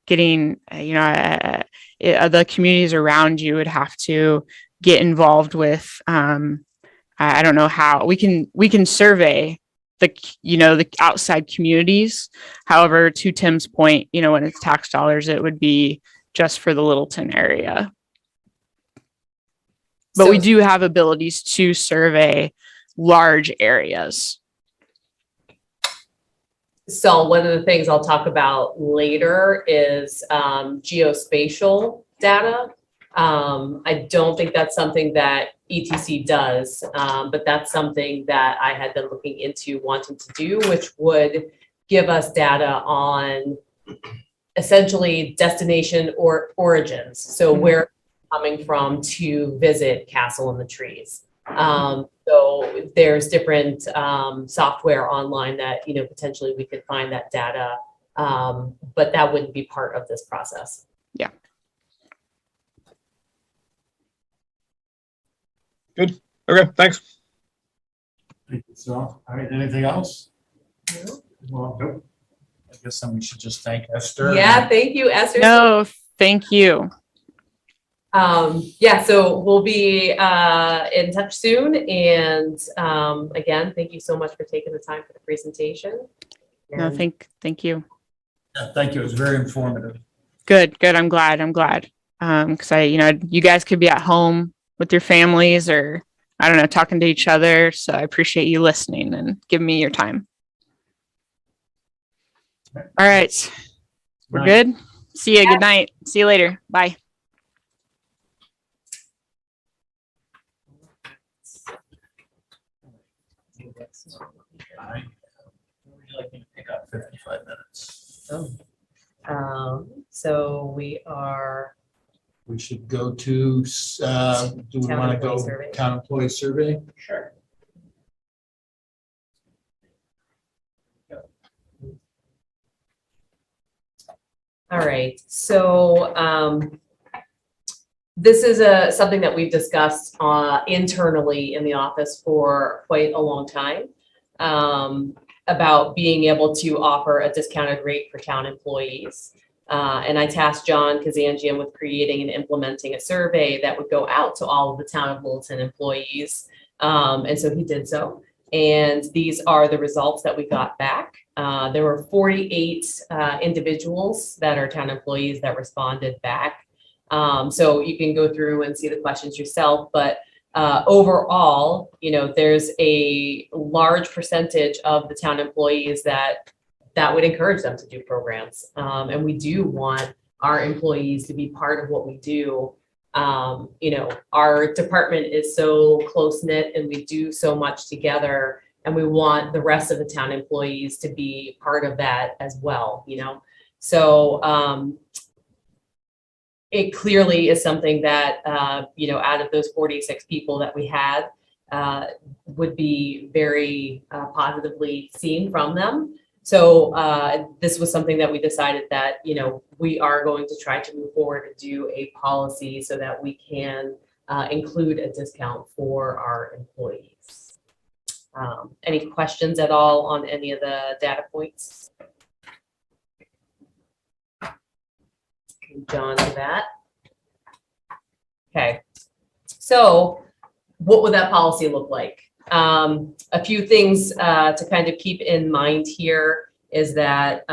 getting, the communities around you would have to get involved with, I don't know how, we can survey the outside communities. However, to Tim's point, when it's tax dollars, it would be just for the Littleton area. But we do have abilities to survey large areas. So one of the things I'll talk about later is geospatial data. I don't think that's something that ETC does, but that's something that I had been looking into wanting to do, which would give us data on essentially destination or origins. So where coming from to visit Castle in the Trees. So So there's different software online that, potentially we could find that data, but that wouldn't be part of this process. Okay, thanks. Thank you, so, all right, anything else? No. Well, I guess then we should just thank Esther. Yeah, thank you, Esther. No, thank you. Yeah, so we'll be in touch soon. And again, thank you so much for taking the time for the presentation. No, And thank you. Yeah, thank you, it was very informative. Good. I'm glad. Because you guys could be at home with your families or I don't know, talking to each other. So I appreciate you listening and giving me your time. All right. We're good. See you. Good night. See you later. Bye. Would you like me to pick up 55 minutes? So We should go to, do we Town want to employee go survey. town employee survey? Sure. all right. So this is something that we've discussed internally in the office for quite a long time, about being able to offer a discounted rate for town employees. And I tasked John Kazanjian with creating and implementing a survey that would go out to all of the town of Littleton employees. And so he did so. And these are the results that we got back. There were 48 individuals that are town employees that responded back. So you can go through and see the questions yourself, but overall, there's a large percentage of the town employees that would encourage them to do programs. And we do want our employees to be part of what we do. Our department is so close-knit and we do so much together, and we want the rest of the town employees to be part of that as well, So it clearly is something that, out of those 46 people that we had, would be very positively seen from them. So this was something that we decided that, we are going to try to move forward and do a policy so that we can include a discount for our employees. Any questions at all on any of the data points? John to that. Okay, so what would that policy look like? A few things to kind of keep in mind here is that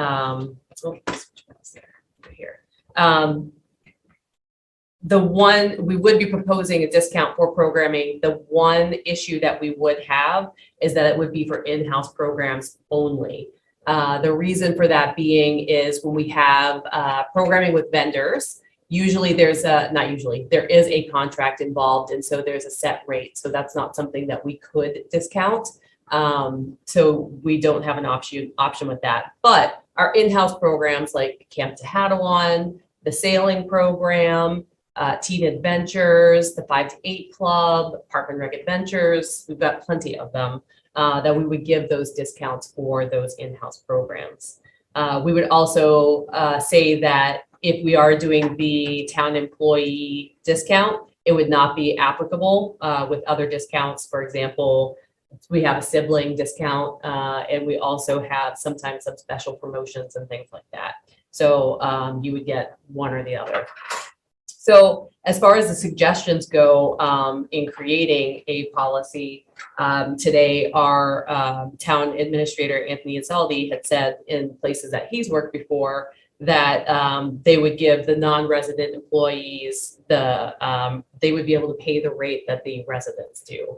we would be proposing a discount for programming. The one issue that we would have is that it would be for in-house programs only. The reason for that being is when we have programming with vendors, usually there is a contract involved, and so there's a set rate. So that's not something that we could discount. So we don't have an option with that. But our in-house programs like Camp Tehadawon, the sailing program, Teen Adventures, the 5 to 8 Club, Park and Rec Adventures, we've got plenty of them that we would give those discounts for those in-house programs. We would also say that if we are doing the town employee discount, it would not be applicable with other discounts. For example, we have a sibling discount, and we also have sometimes some special promotions and things like that. So you would get one or the other. So as far as the suggestions go in creating a policy, today our town administrator, Anthony Insaldi, had said in places that he's worked before that they would give the non-resident employees they would be able to pay the rate that the residents do.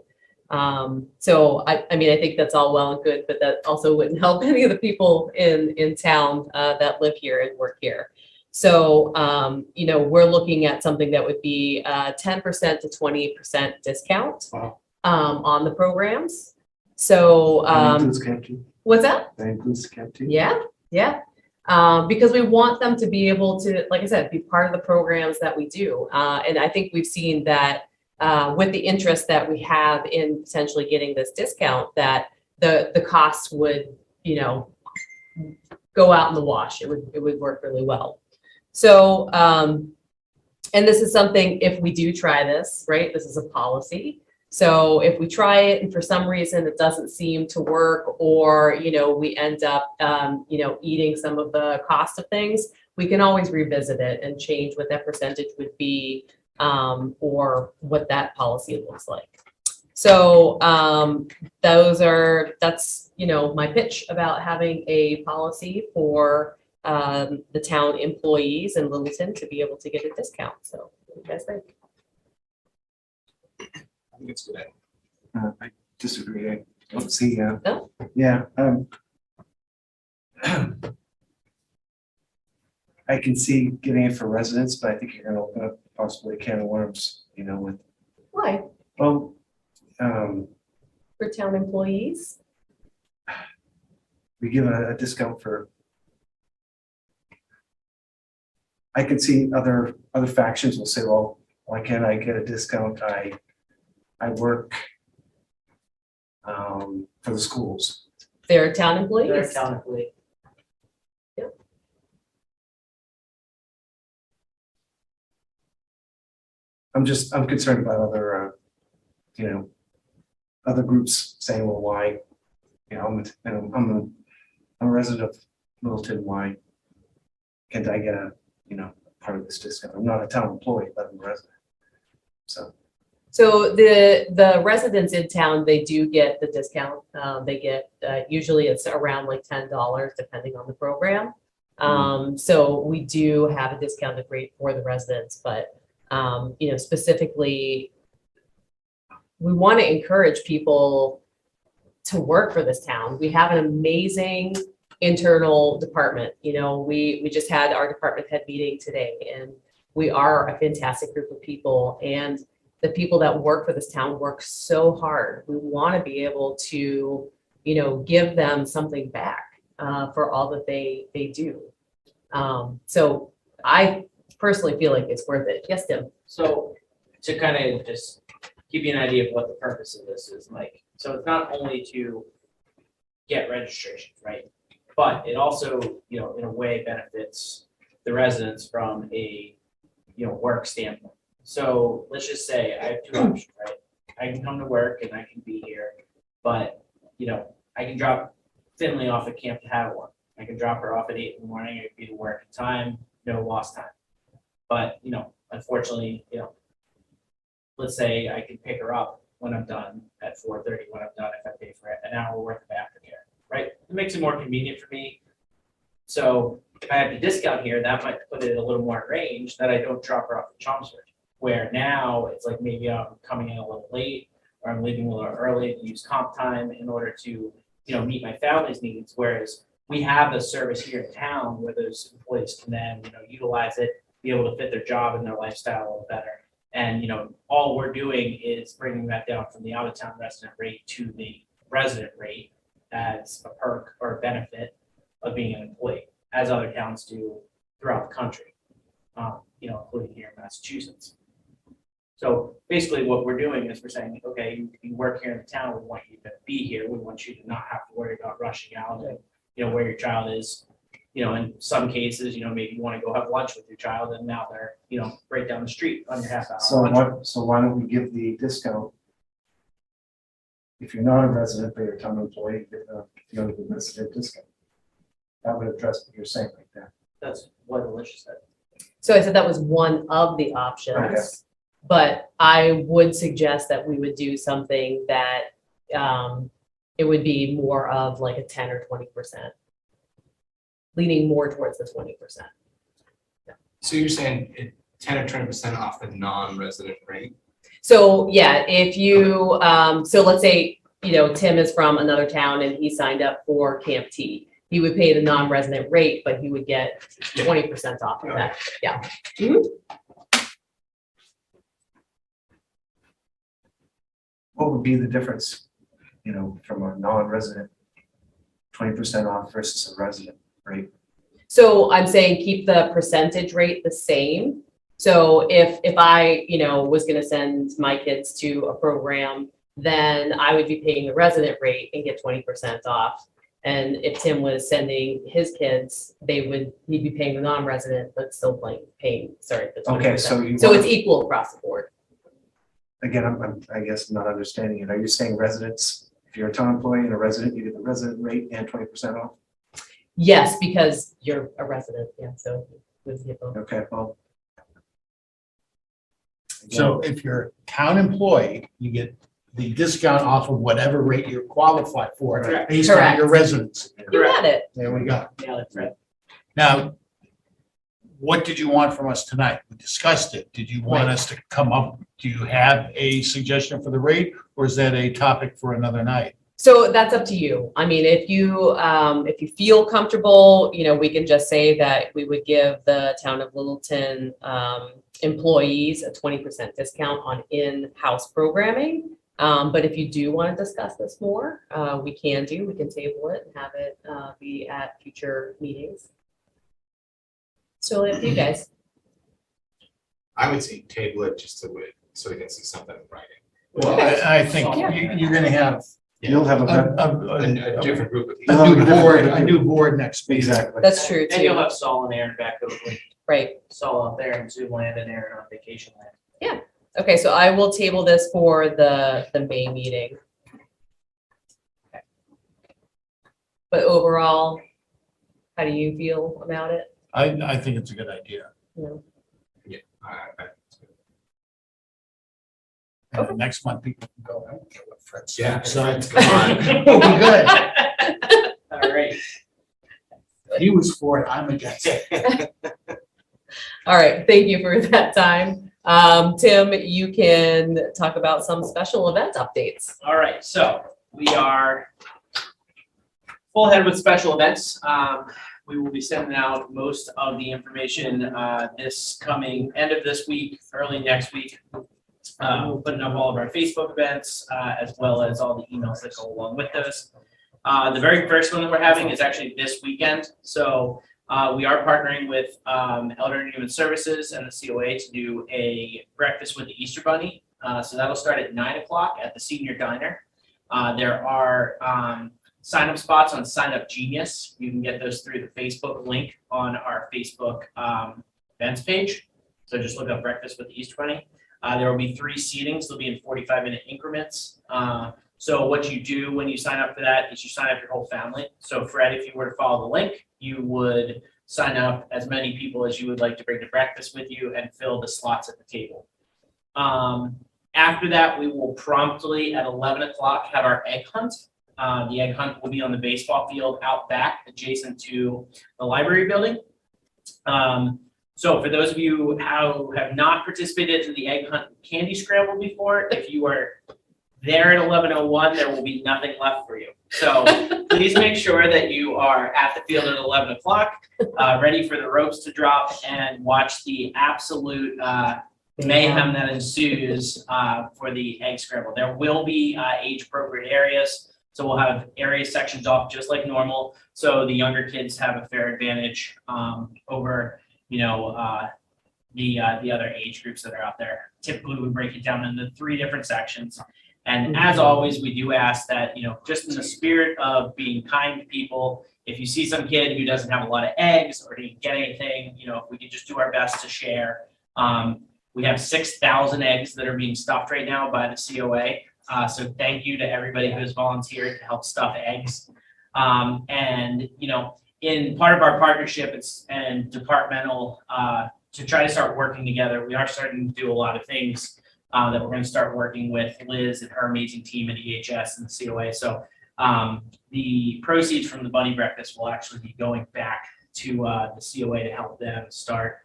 So I think that's all well and good, but that also wouldn't help any of the people in town that live here and work here. So, we're looking at something that would be 10% to 20% discount on the programs. So, That includes Camp T. what's that? That includes Camp T. Yeah. Because we want them to be able to, like I said, be part of the programs that we do. And I think we've seen that with the interest that we have in potentially getting this discount, that the costs would, go out in the wash. It would work really well. So, and this is something, if we do try this, right, this is a policy. So if we try it and for some reason it doesn't seem to work, or, we end up, eating some of the cost of things, we can always revisit it and change what that percentage would be, or what that policy looks like. So that's, my pitch about having a policy for the town employees in Littleton to be able to get a discount. So what do you guys think? I think it's good. I disagree. I don't see, No? yeah. I can see getting it for residents, but I think you're gonna open up possibly a can of worms, with, Why? well, For town employees? we give a discount for. I can see other factions will say, well, why can't I get a discount? I work for the schools. They're town employees? They're town employee. I'm concerned about other, other groups saying, well, why, I'm a resident of Littleton, why can't I get a, part of this discount? I'm not a town employee, but I'm a resident. So the residents in town, they do get the discount. They get, usually it's around like $10 depending on the program. So we do have a discounted rate for the residents, but specifically, we want to encourage people to work for this town. We have an amazing internal department. We just had our department head meeting today, and we are a fantastic group of people. And the people that work for this town work so hard. We want to be able to, give them something back for all that they do. So I personally feel like it's worth it. Yes, Tim? So to kind of just give you an idea of what the purpose of this is, Mike. So it's not only to get registration, right? But it also, in a way benefits the residents from a, work standpoint. So let's just say I have two options, right? I can come to work and I can be here, but, I can drop Finley off at Camp to have one. I can drop her off at 8 in the morning. I can be to work in time, no lost time. But, unfortunately, let's say I can pick her up when I'm done at 4:30 when I'm done, if I pay for an hour worth of aftercare, right? It makes it more convenient for me. So if I have the discount here, that might put it a little more in range that I don't drop her off at Chelmsford, where now it's like maybe I'm coming in a little late or I'm leaving a little early to use comp time in order to, meet my family's needs. Whereas we have a service here in town where those employees can then, utilize it, be able to fit their job and their lifestyle a little better. And, all we're doing is bringing that down from the out-of-town resident rate to the resident rate as a perk or a benefit of being an employee, as other towns do throughout the country, including here in Massachusetts. So basically what we're doing is we're saying, okay, you work here in the town, we want you to be here. We want you to not have to worry about rushing out and, where your child is. In some cases, maybe you want to go have lunch with your child and now they're, right down the street on your half hour. so why don't we give the discount? If you're not a resident, but you're a town employee, the resident discount. That would address what you're saying right there. That's what Alicia said. So I said that was one of the options. Okay. But I would suggest that we would do something that it would be more of like a 10 or 20%, leaning more towards the 20%. So you're saying 10 or 20% off the non-resident rate? So yeah, if you, so let's say, Tim is from another town and he signed up for Camp T. He would pay the non-resident rate, but he would get 20% off of that. Yeah. Mhm. What would be the difference, from a non-resident, 20% off versus a resident rate? So I'm saying keep the percentage rate the same, So if I, was gonna send my kids to a program, then I would be paying the resident rate and get 20% off. And if Tim was sending his kids, he'd be paying the non-resident, but still paying, the 20%. Okay, so you So want- it's equal across the board. Again, I guess not understanding it. Are you saying residents, if you're a town employee and a resident, you get the resident rate and 20% off? Yes, because you're a resident, yeah, so. with the above. Okay, well. So if you're a town employee, you get the discount off of whatever rate you're qualified for Correct. based on Correct. your residency. You had it. There we go. Yeah, that's right. Now, what did you want from us tonight? We discussed it. Did you want us to come up? Do you have a suggestion for the rate, or is that a topic for another night? So that's up to you. I mean, if you feel comfortable, we can just say that we would give the town of Littleton employees a 20% discount on in-house programming. But if you do want to discuss this more, we can table it and have it be at future meetings. So up to you guys. I would say table it just to wait, so we can see something in writing. Well, I think you're gonna have You'll have A different group of a people. new board next week. Exactly. That's true And you'll too. have Saul and Aaron back over, Right. Saul out there in Zoom land and Aaron on vacation land. Okay, so I will table this for the May meeting. Okay. But overall, how do you feel about it? I think it's a good idea. And next month, people can go, I don't care what Fred said. Yeah. So Come on. we'll be good. All right. He was for it, I'm against it. All right, thank you for that time. Tim, you can talk about some special event updates. All right, so we are full ahead with special events. We will be sending out most of the information this coming end of this week, early next week. Putting up all of our Facebook events as well as all the emails that go along with those. The very first one that we're having is actually this weekend. So we are partnering with Elder and Human Services and the COA to do a breakfast with the Easter Bunny. So that'll start at 9 o'clock at the Senior Diner. There are sign-up spots on Sign Up Genius. You can get those through the Facebook link on our Facebook events page. So just look up breakfast with the Easter Bunny. There will be 3 seatings. They'll be in 45-minute increments. So what you do when you sign up for that is you sign up your whole family. So Fred, if you were to follow the link, you would sign up as many people as you would like to bring to breakfast with you and fill the slots at the table. After that, we will promptly at 11 o'clock have our egg hunt. The egg hunt will be on the baseball field out back adjacent to the library building. So for those of you who have not participated in the egg hunt candy scramble before, if you are there at 11:01, there will be nothing left for you. So please make sure that you are at the field at 11 o'clock, ready for the ropes to drop and watch the absolute mayhem that ensues for the egg scramble. There will be age appropriate areas. So we'll have area sections off just like normal. So the younger kids have a fair advantage over the other age groups that are out there. Typically, we break it down into 3 different sections. And as always, we do ask that, just in the spirit of being kind to people, if you see some kid who doesn't have a lot of eggs or didn't get anything, if we could just do our best to share. We have 6,000 eggs that are being stuffed right now by the COA. So thank you to everybody who has volunteered to help stuff eggs. In part of our partnership and departmental, to try to start working together, we are starting to do a lot of things that we're going to start working with Liz and her amazing team at EHS and the COA. So the proceeds from the bunny breakfast will actually be going back to the COA to help them start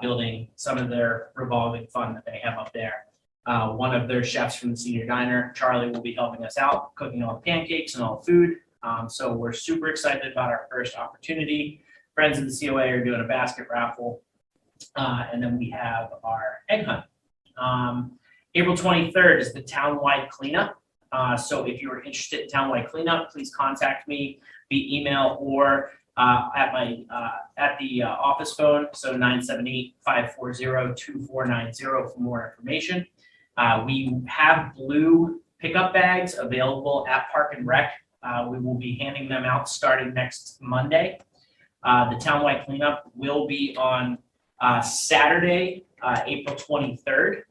building some of their revolving fund that they have up there. One of their chefs from the Senior Diner, Charlie, will be helping us out, cooking all the pancakes and all the food. So we're super excited about our first opportunity. Friends of the COA are doing a basket raffle. And then we have our egg hunt. April 23rd is the townwide cleanup. So if you are interested in townwide cleanup, please contact me via email or at the office phone, so 978-540-2490 for more information. We have blue pickup bags available at Park and Rec. We will be handing them out starting next Monday. The townwide cleanup will be on Saturday, April 23rd.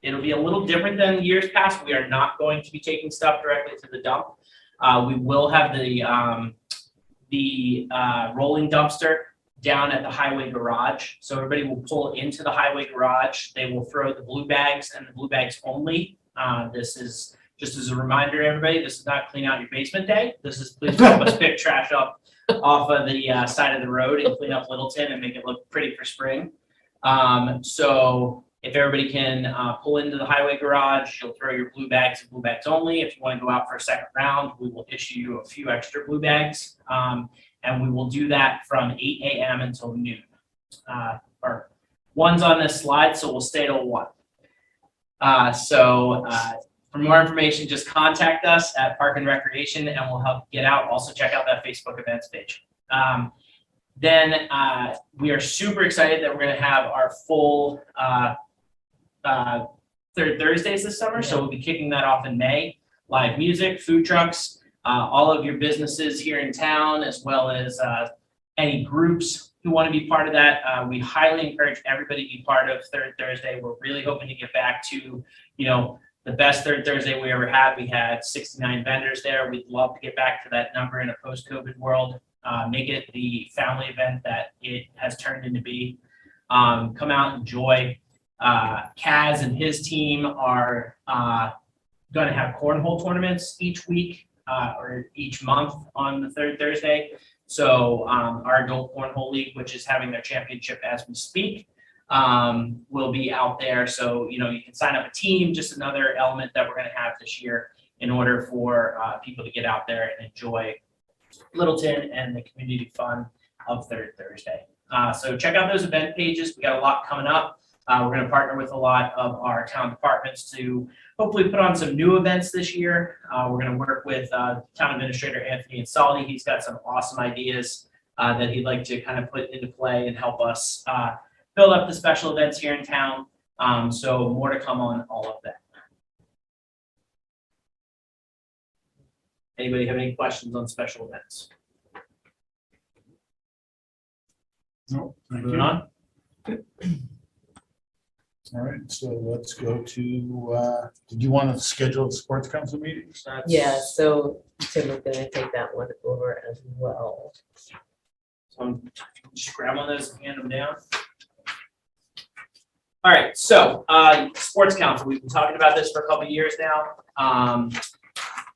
It'll be a little different than years past. We are not going to be taking stuff directly to the dump. We will have the rolling dumpster down at the highway garage. So everybody will pull into the highway garage. They will throw the blue bags and the blue bags only. This is just as a reminder, everybody, this is not clean out your basement day. This is please help us pick trash up off of the side of the road and clean up Littleton and make it look pretty for spring. So if everybody can pull into the highway garage, you'll throw your blue bags and blue bags only. If you want to go out for a second round, we will issue you a few extra blue bags. And we will do that from 8 a.m. until noon. Or one's on this slide, so we'll stay till 1. For more information, just contact us at Park and Recreation and we'll help get out. Also check out that Facebook events page. Then we are super excited that we're going to have our full third Thursdays this summer. So we'll be kicking that off in May. Live music, food trucks, all of your businesses here in town, as well as any groups who want to be part of that. We highly encourage everybody to be part of Third Thursday. We're really hoping to get back to, the best Third Thursday we ever had. We had 69 vendors there. We'd love to get back to that number in a post-COVID world. Make it the family event that it has turned into be. Come out, enjoy. Kaz and his team are going to have cornhole tournaments each week or each month on the third Thursday. So our adult cornhole league, which is having their championship as we speak, will be out there. So, you can sign up a team, just another element that we're going to have this year in order for people to get out there and enjoy Littleton and the community fun of Third Thursday. So check out those event pages. We got a lot coming up. We're going to partner with a lot of our town departments to hopefully put on some new events this year. We're going to work with town administrator Anthony Insaldi. He's got some awesome ideas that he'd like to kind of put into play and help us build up the special events here in town. So more to come on all of that. Anybody have any questions on special events? No, thank Moving you. on. All right, so let's go to, did you want to schedule the sports council meetings? That's- Yeah, so Tim was gonna take that one over as well. So I'm just grab one of those and hand them down. All right, so sports council, we've been talking about this for a couple of years now.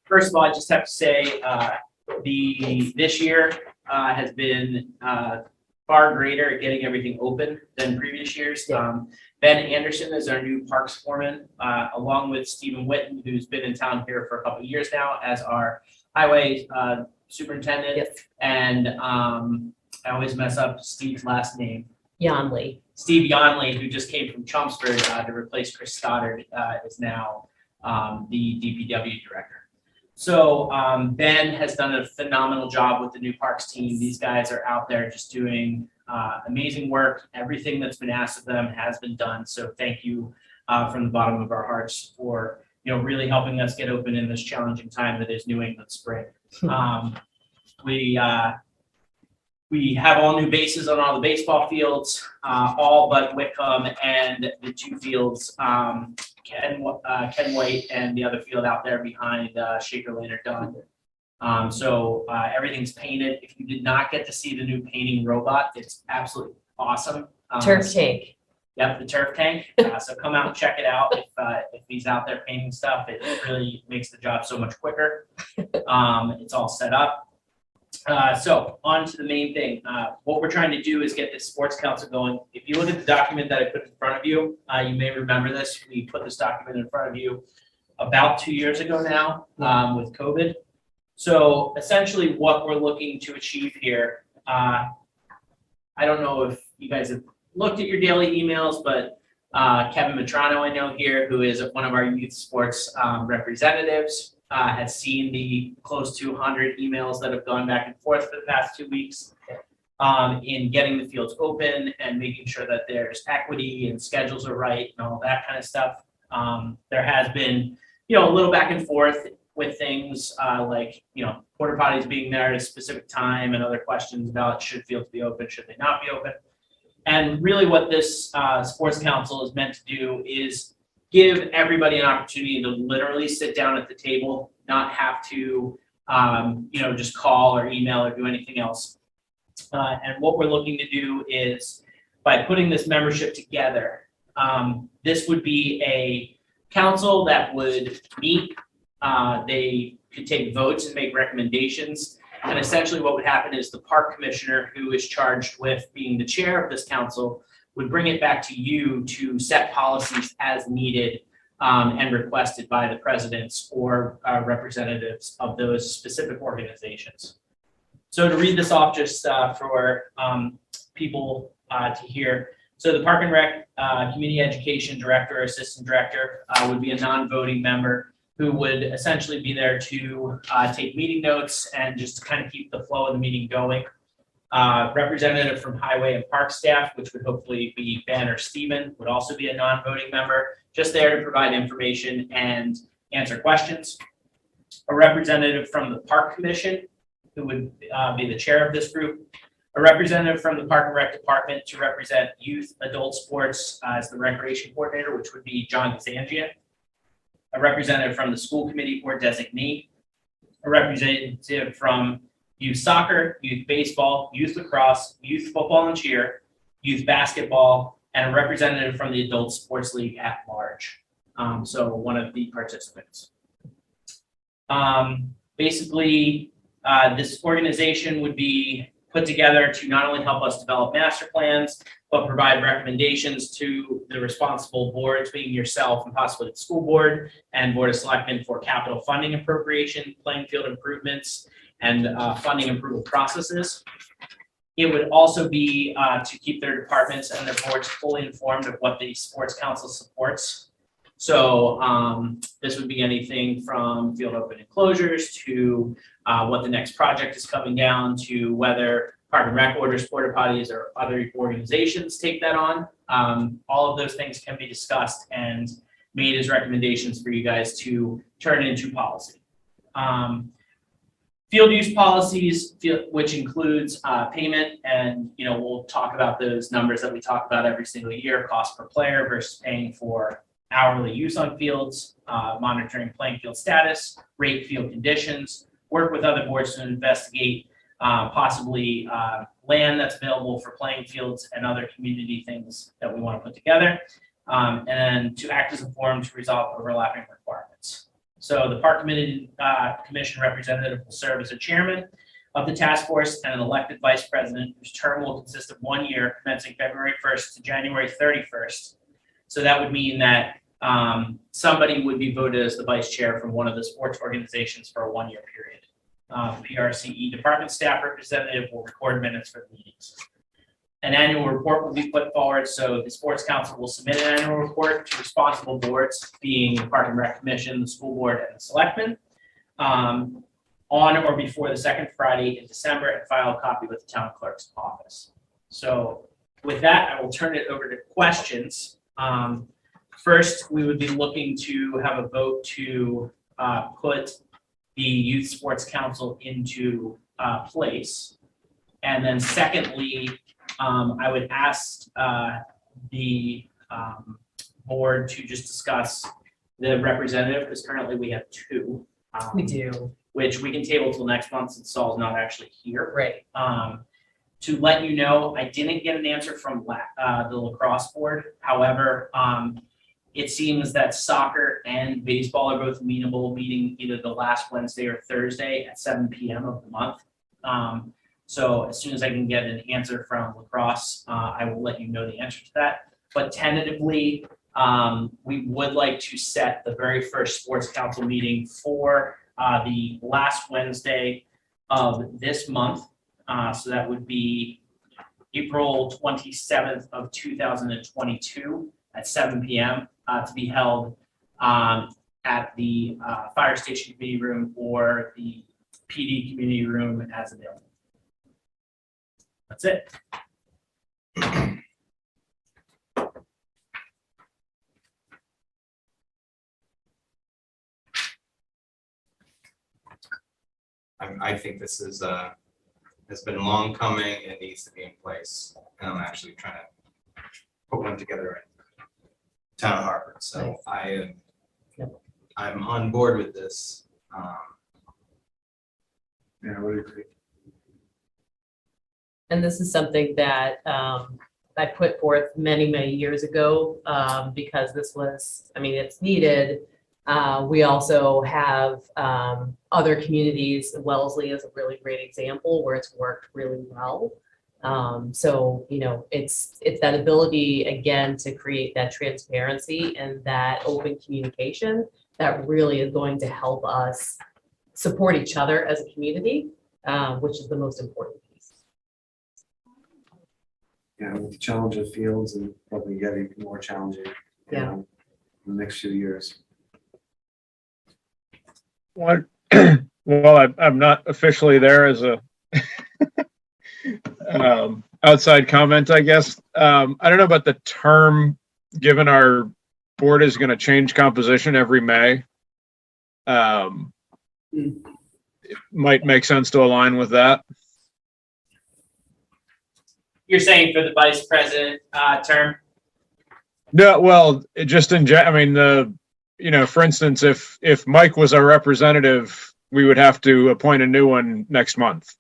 First of all, I just have to say this year has been far greater at getting everything open than previous years. Yeah. Ben Anderson is our new parks foreman, along with Stephen Witten, who's been in town here for a couple of years now as our highway superintendent. Yes. And I always mess up Steve's last name. Yonley. Steve Yonley, who just came from Chelmsford to replace Chris Stoddard, is now the DPW director. So Ben has done a phenomenal job with the new parks team. These guys are out there just doing amazing work. Everything that's been asked of them has been done. So thank you from the bottom of our hearts for really helping us get open in this challenging time that is New England spring. We have all new bases on all the baseball fields, all but Wickham and the two fields, Ken White and the other field out there behind Shaker Lane are done. So everything's painted. If you did not get to see the new painting robot, it's absolutely awesome. Turf tank. Yep, the turf tank. So come out and check it out if he's out there painting stuff. It really makes the job so much quicker. It's all set up. So on to the main thing. What we're trying to do is get this sports council going. If you look at the document that I put in front of you, you may remember this. We put this document in front of you about 2 years ago now with COVID. So essentially what we're looking to achieve here, I don't know if you guys have looked at your daily emails, but Kevin Matrano I know here, who is one of our youth sports representatives, has seen the close to 100 emails that have gone back and forth for the past 2 weeks in getting the fields open and making sure that there's equity and schedules are right and all that kind of stuff. There has been, a little back and forth with things like, porta potties being there at a specific time and other questions about should fields be open, should they not be open. And really what this sports council is meant to do is give everybody an opportunity to literally sit down at the table, not have to, just call or email or do anything else. And what we're looking to do is by putting this membership together, this would be a council that would meet, they could take votes and make recommendations. And essentially what would happen is the park commissioner, who is charged with being the chair of this council, would bring it back to you to set policies as needed and requested by the presidents or representatives of those specific organizations. So to read this off just for people to hear. So the Park and Rec Community Education Director or Assistant Director would be a non-voting member who would essentially be there to take meeting notes and just kind of keep the flow of the meeting going. Representative from Highway and Park staff, which would hopefully be Ben or Steven, would also be a non-voting member, just there to provide information and answer questions. A representative from the Park Commission, who would be the chair of this group. A representative from the Park and Rec Department to represent youth, adult sports as the recreation coordinator, which would be John Zangia. A representative from the school committee or designee. A representative from youth soccer, youth baseball, youth lacrosse, youth football and cheer, youth basketball, and a representative from the adult sports league at large. So one of the participants. Basically, this organization would be put together to not only help us develop master plans, but provide recommendations to the responsible boards, being yourself and possibly the school board and board of selectmen for capital funding appropriation, playing field improvements, and funding approval processes. It would also be to keep their departments and their boards fully informed of what the sports council supports. So this would be anything from field open enclosures to what the next project is coming down to whether Park and Rec orders porta potties or other organizations take that on. All of those things can be discussed and made as recommendations for you guys to turn into policy. Field use policies, which includes payment, and we'll talk about those numbers that we talk about every single year, cost per player versus paying for hourly use on fields, monitoring playing field status, rate field conditions, work with other boards to investigate possibly land that's available for playing fields and other community things that we want to put together, and then to act as a forum to resolve overlapping requirements. So the Park Commission representative will serve as a chairman of the task force and an elected vice president whose term will consist of 1 year commencing February 1st to January 31st. So that would mean that somebody would be voted as the vice chair from one of the sports organizations for a 1 year period. PRCE department staff representative will record minutes for the meetings. An annual report will be put forward, so the Sports Council will submit an annual report to responsible boards, being the Park and Rec Commission, the school board, and the selectmen, on or before the second Friday in December, and file a copy with the town clerk's office. So with that, I will turn it over to questions. First, we would be looking to have a vote to put the Youth Sports Council into place. And then secondly, I would ask the board to just discuss the representative, because currently we have two. We do. Which we can table till next month since Saul's not actually here. Right. To let you know, I didn't get an answer from the lacrosse board. However, it seems that soccer and baseball are both amenable, meeting either the last Wednesday or Thursday at 7 p.m. of the month. So as soon as I can get an answer from lacrosse, I will let you know the answer to that. But tentatively, we would like to set the very first sports council meeting for the last Wednesday of this month. So that would be April 27th of 2022 at 7 p.m. To be held at at the fire station committee room or the PD community room as available. That's it. I think this is, has been long coming and needs to be in place. And I'm actually trying to put one together in Town of Harvard. So I'm on board with this. Yeah, I would agree. And this is something that I put forth many, many years ago because this was, I mean, it's needed. We also have other communities. Wellesley is a really great example where it's worked really well. So, you know, it's that ability, again, to create that transparency and that open communication that really is going to help us support each other as a community, which is the most important piece. Yeah, with the challenge of fields and probably getting more challenging. Yeah. In the next few years. Well, I'm not officially there as a outside comment, I guess. I don't know about the term, given our board is going to change composition every May. It might make sense to align with that. You're saying for the vice president term? No, well, it just I mean, you know, for instance, if Mike was our representative, we would have to appoint a new one next month.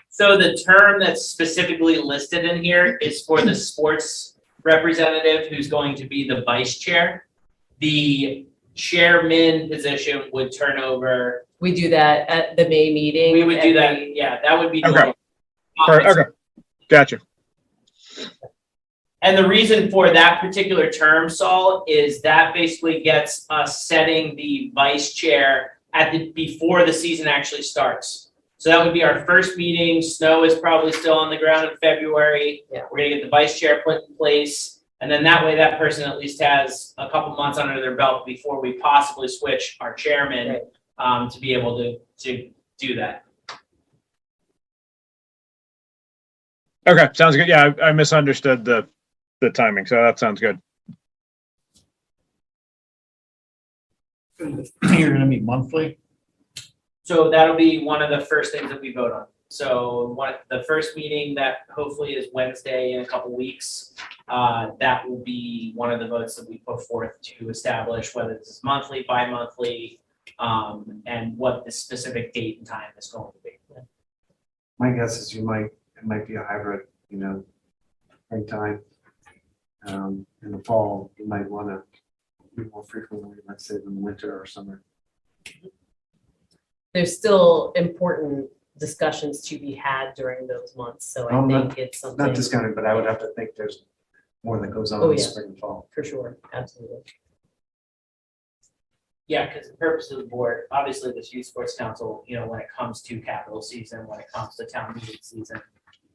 So the term that's specifically listed in here is for the sports representative who's going to be the vice chair. The chairman position would turn over. We do that at the May meeting. We would do that. Yeah, that would be. the Okay. Okay, gotcha. And the reason for that particular term, Saul, is that basically gets us setting the vice chair before the season actually starts. So that would be our first meeting. Snow is probably still on the ground in February. Yeah. We're gonna get the vice chair put in place. And then that way that person at least has a couple months under their belt before we possibly switch our chairman to be able to do that. Okay, sounds good. Yeah, I misunderstood the timing, so that sounds good. You're gonna meet monthly? So that'll be one of the first things that we vote on. So the first meeting that hopefully is Wednesday in a couple weeks, that will be one of the votes that we put forth to establish whether this is monthly, bi-monthly, and what the specific date and time is going to be. My guess is it might be a hybrid, you know, springtime. In the fall, you might want to meet more frequently, let's say in the winter or summer. There's still important discussions to be had during those months, so I think it's something. Not discounted, but I would have to think there's more that goes on Oh, in the yeah. spring and fall. For sure, absolutely. Yeah, because the purpose of the board, obviously this youth sports council, you know, when it comes to capital season, when it comes to town meeting season,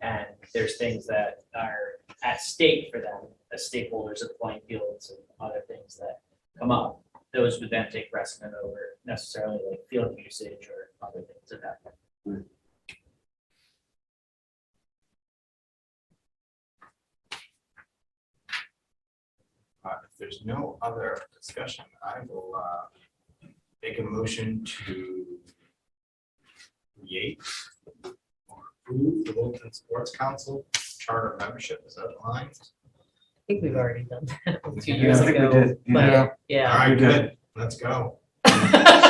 and there's things that are at stake for them as stakeholders of playing fields and other things that come up, those would then take precedent over necessarily like field usage or other things of that. If there's no other discussion, I will make a motion to create or approve the Littleton Sports Council charter membership. Is that aligned? I think we've already done that 2 Yeah, years I think we ago. did, But All yeah, right, good. Let's go. So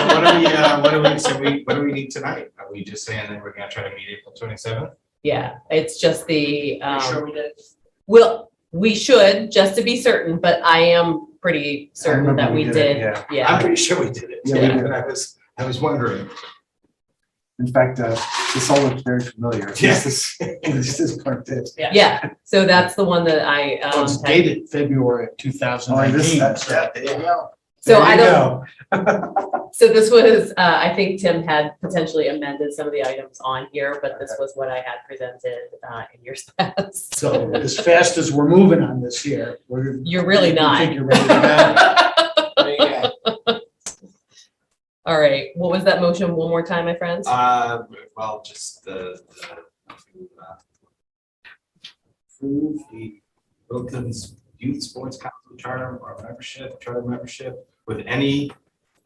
what do we need tonight? Are we just saying that we're gonna try to meet April 27th? yeah, it's just the, Sure we did. we should, just to be certain, but I am pretty certain remember that we we did it, did. yeah. Yeah, I'm pretty sure we did it. Yeah, we Yeah. did. But I was wondering. In fact, this all looks very familiar. Yes. This is part this. yeah, so that's the one that I, Well, it's dated February of 2019. There you go. so I There you don't, go. so this was, I think Tim had potentially amended some of the items on here, but this was what I had presented in years past. So as fast as we're moving on this here, You're really you not. think you're ready to go? All right, what was that motion? One more time, my friends? Well, just approve the Littleton's Youth Sports Council charter or charter membership with any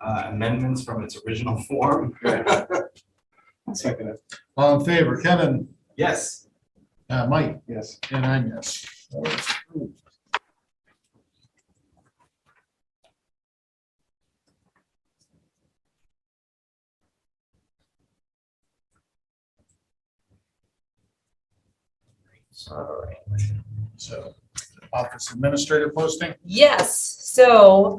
amendments from its original form. Second it. All in favor, Kevin, Yes. Mike, Yes. and I'm yes. All right. So, office administrator posting? Yes, so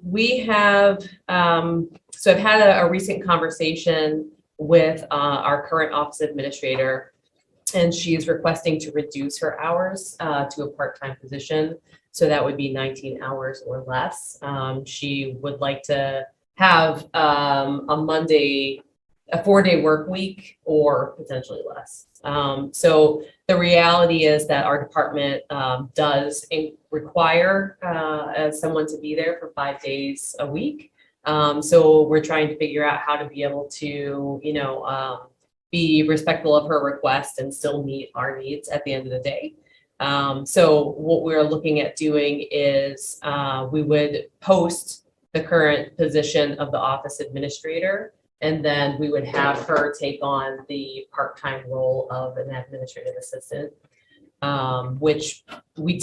we have, so I've had a recent conversation with our current office administrator, and she's requesting to reduce her hours to a part-time position. So that would be 19 hours or less. She would like to have a Monday, a 4-day work week or potentially less. So the reality is that our department does require someone to be there for 5 days a week. So we're trying to figure out how to be able to, be respectful of her request and still meet our needs at the end of the day. So what we're looking at doing is we would post the current position of the office administrator, and then we would have her take on the part-time role of an administrative assistant, which we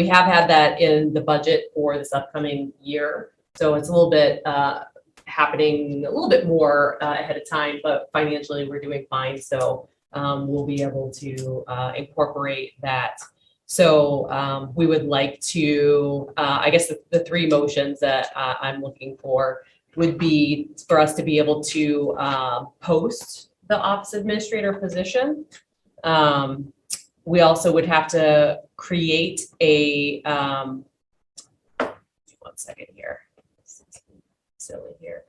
have had that in the budget for this upcoming year. So it's a little bit happening a little bit more ahead of time, but financially we're doing fine. So we'll be able to incorporate that. So we would like to, I guess the 3 motions that I'm looking for would be for us to be able to post the office administrator position. We also would have to create a, 1 second here, silly here.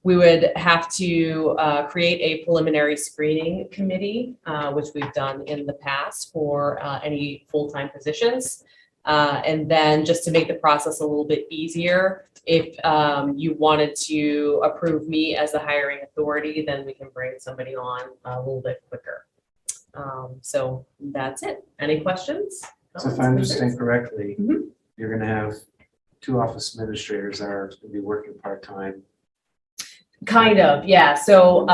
We would have to create a preliminary screening committee, which we've done in the past for any full-time positions. And then just to make the process a little bit easier, if you wanted to approve me as the hiring authority, then we can bring somebody on a little bit quicker. So that's it. Any questions? So if I understand correctly, Mhm. you're gonna have 2 office administrators that are gonna be working part-time. Kind of, yeah. So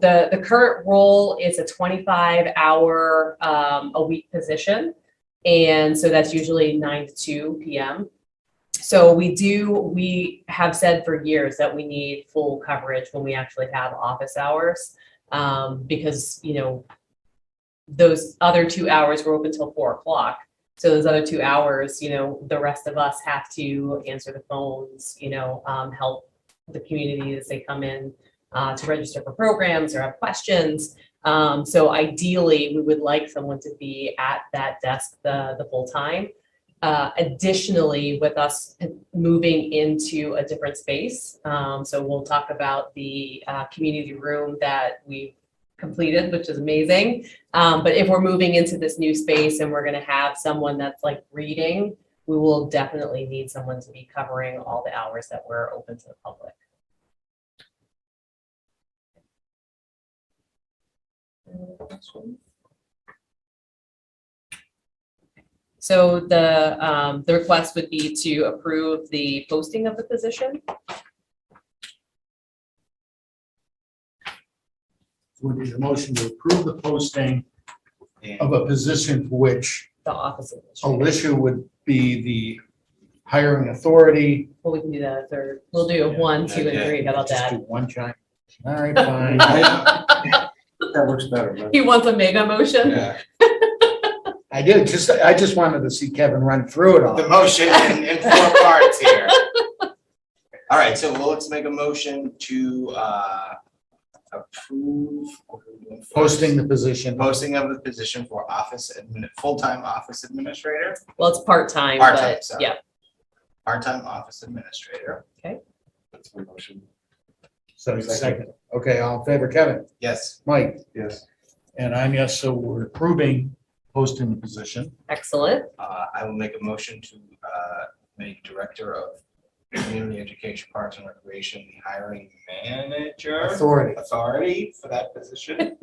the current role is a 25-hour a week position. And so that's usually 9 to 2 p.m. So we have said for years that we need full coverage when we actually have office hours, because, those other 2 hours were open till 4 o'clock. So those other 2 hours, the rest of us have to answer the phones, help the community as they come in to register for programs or have questions. So ideally, we would like someone to be at that desk the full time. Additionally, with us moving into a different space, so we'll talk about the community room that we've completed, which is amazing. But if we're moving into this new space and we're going to have someone that's like reading, we will definitely need someone to be covering all the hours that we're open to the public. So the request would be to approve the posting of the position. Would be the motion to approve the posting And of a position for which The office administrator. Alicia would be the hiring authority. Well, we can do that third. We'll do 1, 2, and 3. How about Just do that? one giant. All right, fine. That works better, but He wants a mega motion. yeah, I just wanted to see Kevin run through it all. the motion in 4 parts here. All right, so let's make a motion to approve what are we doing first? Posting the position. Posting of the position for full-time office administrator, Well, it's part-time, Part-time, but sorry. yeah. part-time office administrator. that's my motion. So second. Okay, all in favor, Kevin, Yes, Mike, Yes. and I'm yes, so we're approving posting the position. Excellent. I will make a motion to make director of Community Education, Parks and Recreation, the hiring manager. Authority. For that position.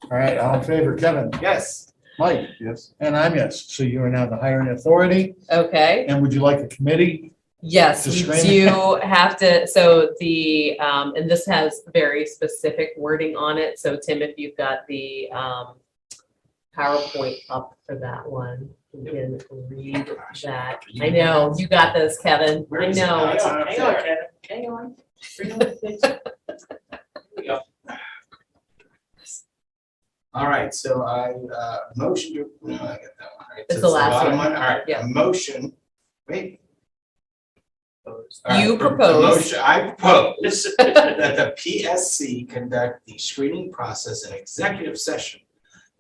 All right, all in favor, Kevin, Yes. Mike, Yes. and I'm yes. So you are now the hiring authority. Okay. And would you like a committee? Yes, To we screen do have to, so the, and this has very specific wording on it. So Tim, if you've got the PowerPoint up for that one, you can read that. I know, you got this, Kevin. I know. Hang on, Kevin, hang on. Here we go. All right, so I motion to, no, I get that one, right? It's So the last bottom one. All right, Yeah. a motion, wait. All You right, propose. I propose that the PSC conduct the screening process in executive session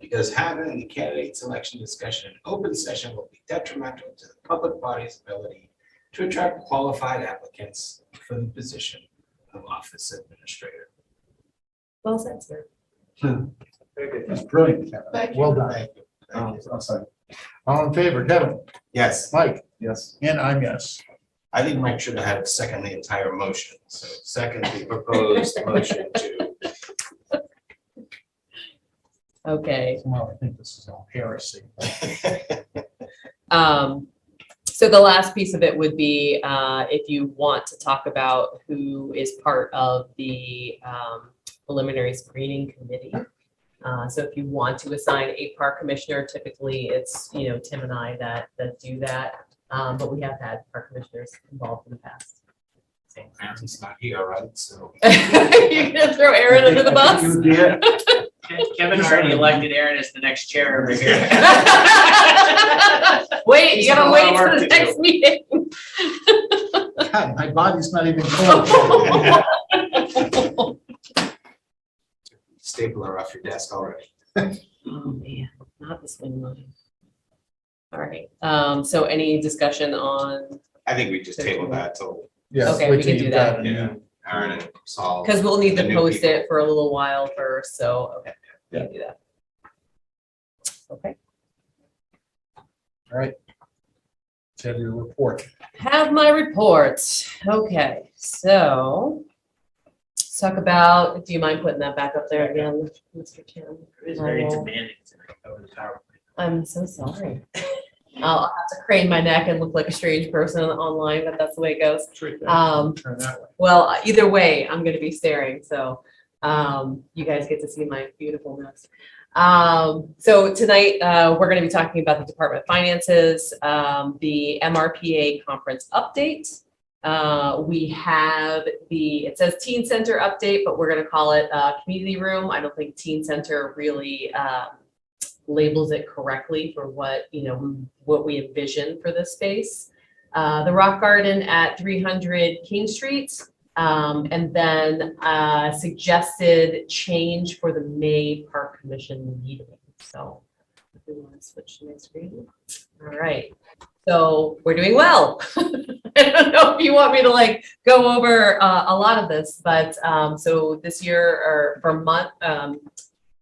because having the candidate selection discussion in open session will be detrimental to the public body's ability to attract qualified applicants for the position of office administrator. Well said, sir. That's brilliant, Kevin. Thank you. Well done. Thank you. Thank you. I'll second. All in favor, Kevin, Yes, Mike, Yes. and I'm yes. I think Mike should have seconded the entire motion. So second, the proposed motion to. Okay. Well, I think this is all heresy. So the last piece of it would be, if you want to talk about who is part of the preliminary screening committee. So if you want to assign a park commissioner, typically it's, Tim and I that do that. But we have had park commissioners involved in the past. Aaron's not here, right? So. You're gonna throw Aaron under the bus? You did. Kevin already elected Aaron as the next chair over here. Wait, you gotta He's got a lot wait of for work the to do. next meeting. God, my body's not even cold. Stapler off your desk already. Oh, man, not the swing line. All right, so any discussion on, I think we just table that till, Yeah, Okay, wait we till can do you've that. got it. yeah, Aaron and Saul. because we'll need The to new post people. it for a little while first, so, okay, we can do that. Okay, All right. Let's have your report. have my report. Okay, so let's talk about, do you mind putting that back up there again, Mr. Tim? It was very demanding tonight over the PowerPoint. I'm so sorry. I'll have to crane my neck and look like a strange person online, but that's the way it goes. Turn that way. Well, either way, I'm gonna be staring, so you guys get to see my beautiful nose. So tonight, we're gonna be talking about the Department of Finances, the Mrpa conference update. We have it says Teen Center update, but we're gonna call it Community Room. I don't think Teen Center really labels it correctly for what we envision for this space. The Rock Garden at 300 King Street, and then suggested change for the May Park Commission meeting. So if we want to switch to my screen. All right, so we're doing well. I don't know if you want me to go over a lot of this, but so this year or for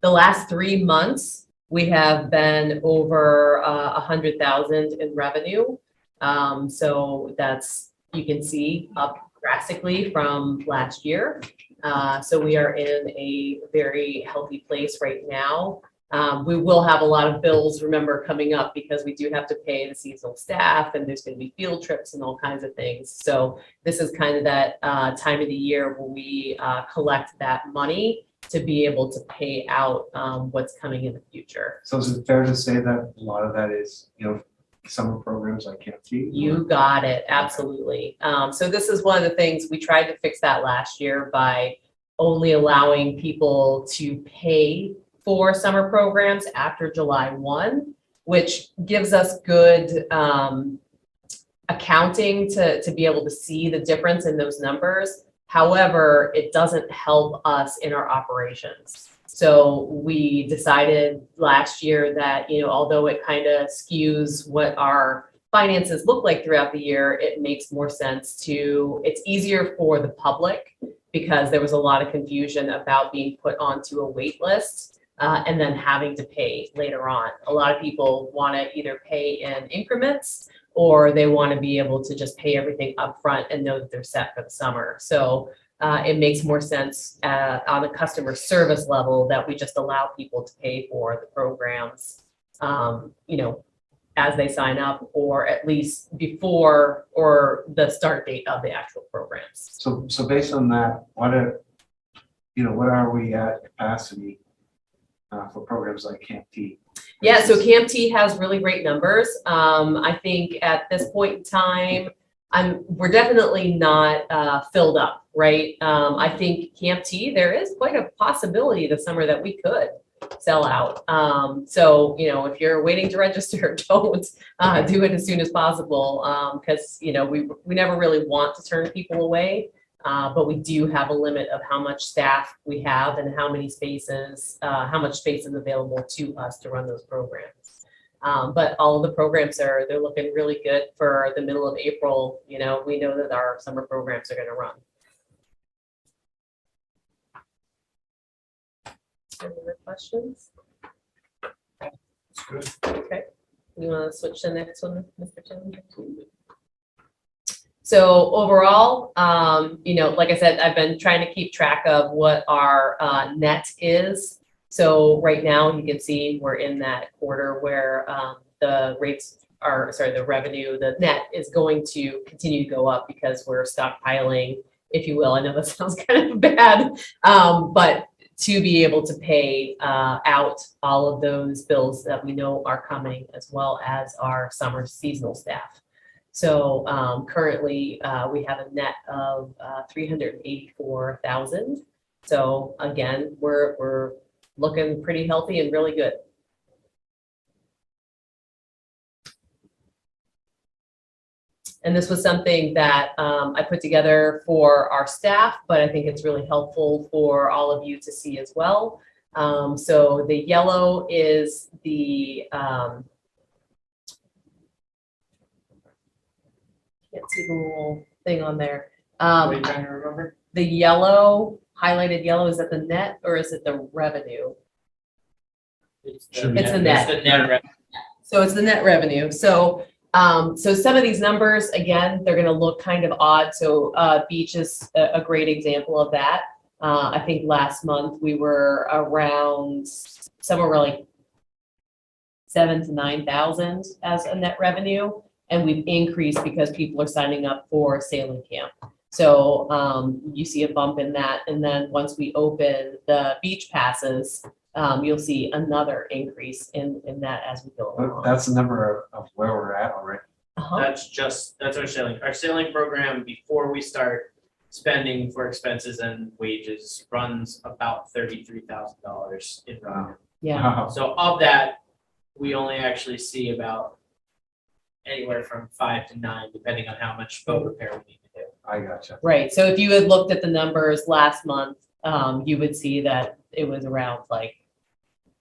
the last 3 months, we have been over 100,000 in revenue. So that's, you can see, up drastically from last year. So we are in a very healthy place right now. We will have a lot of bills, remember, coming up because we do have to pay the seasonal staff and there's going to be field trips and all kinds of things. So this is kind of that time of the year where we collect that money to be able to pay out what's coming in the future. So is it fair to say that a lot of that is, summer programs like Qaqc? You got it, absolutely. So this is one of the things, we tried to fix that last year by only allowing people to pay for summer programs after July 1, which gives us good accounting to be able to see the difference in those numbers. However, it doesn't help us in our operations. So we decided last year that, although it kind of skews what our finances look like throughout the year, it makes more sense it's easier for the public because there was a lot of confusion about being put onto a wait list and then having to pay later on. A lot of people want to either pay in increments or they want to be able to just pay everything upfront and know that they're set for the summer. So it makes more sense on a customer service level that we just allow people to pay for the programs, as they sign up, or at least before or the start date of the actual programs. So based on that, what are we at capacity for programs like Qaqc? Yeah, so Qaqc has really great numbers. I think at this point in time, we're definitely not filled up, right? I think Qaqc, there is quite a possibility this summer that we could sell out. So, if you're waiting to register, don't do it as soon as possible, because, we never really want to turn people away. But we do have a limit of how much staff we have and how many spaces, how much space is available to us to run those programs. But all of the programs they're looking really good for the middle of April. We know that our summer programs are going to run. Any other questions? That's good. Okay. You want to switch to the next one, Mr. Tim? So overall, like I said, I've been trying to keep track of what our net is. So right now you can see we're in that quarter where the revenue, the net is going to continue to go up because we're stockpiling, if you will. I know that sounds kind of bad, but to be able to pay out all of those bills that we know are coming, as well as our summer seasonal staff. So currently we have a net of 384,000. So again, we're looking pretty healthy and really good. And this was something that I put together for our staff, but I think it's really helpful for all of you to see as well. So the yellow is the can't see the little thing on there. What are you trying to remember? The yellow, highlighted yellow, is that the net or is it the revenue? It's Should be. It's the net. It's the net revenue. So it's the net revenue. So some of these numbers, again, they're going to look kind of odd. So beach is a great example of that. I think last month we were around somewhere like 7,000 to 9,000 as a net revenue. And we've increased because people are signing up for sailing camp. So you see a bump in that. And then once we open the beach passes, you'll see another increase in that as we go along. That's the number of where we're at already. Uh-huh. That's our sailing program before we start spending for expenses and wages runs about $33,000 in revenue. Yeah. Wow. So of that, we only actually see about anywhere from 5 to 9, depending on how much boat repair we need to do. I gotcha. Right. So if you had looked at the numbers last month, you would see that it was around like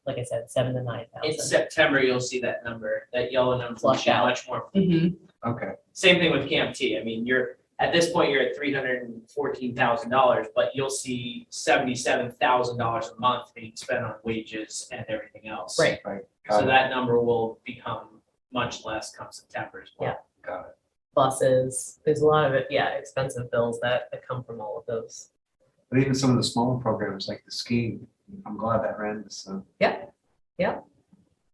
I said, 7,000 to 9,000. In September, you'll see that number, that yellow number will Flush be out. much more. Mhm. Okay. Same thing with Qaqc. I mean, at this point, you're at $314,000, but you'll see $77,000 a month being spent on wages and everything else. Right. Right. So Got it. that number will become much less come September as well. Got it. Buses, there's a lot of it, expensive bills that come from all of those. But even some of the smaller programs like the skiing, I'm glad that ran this. Yep. Yep.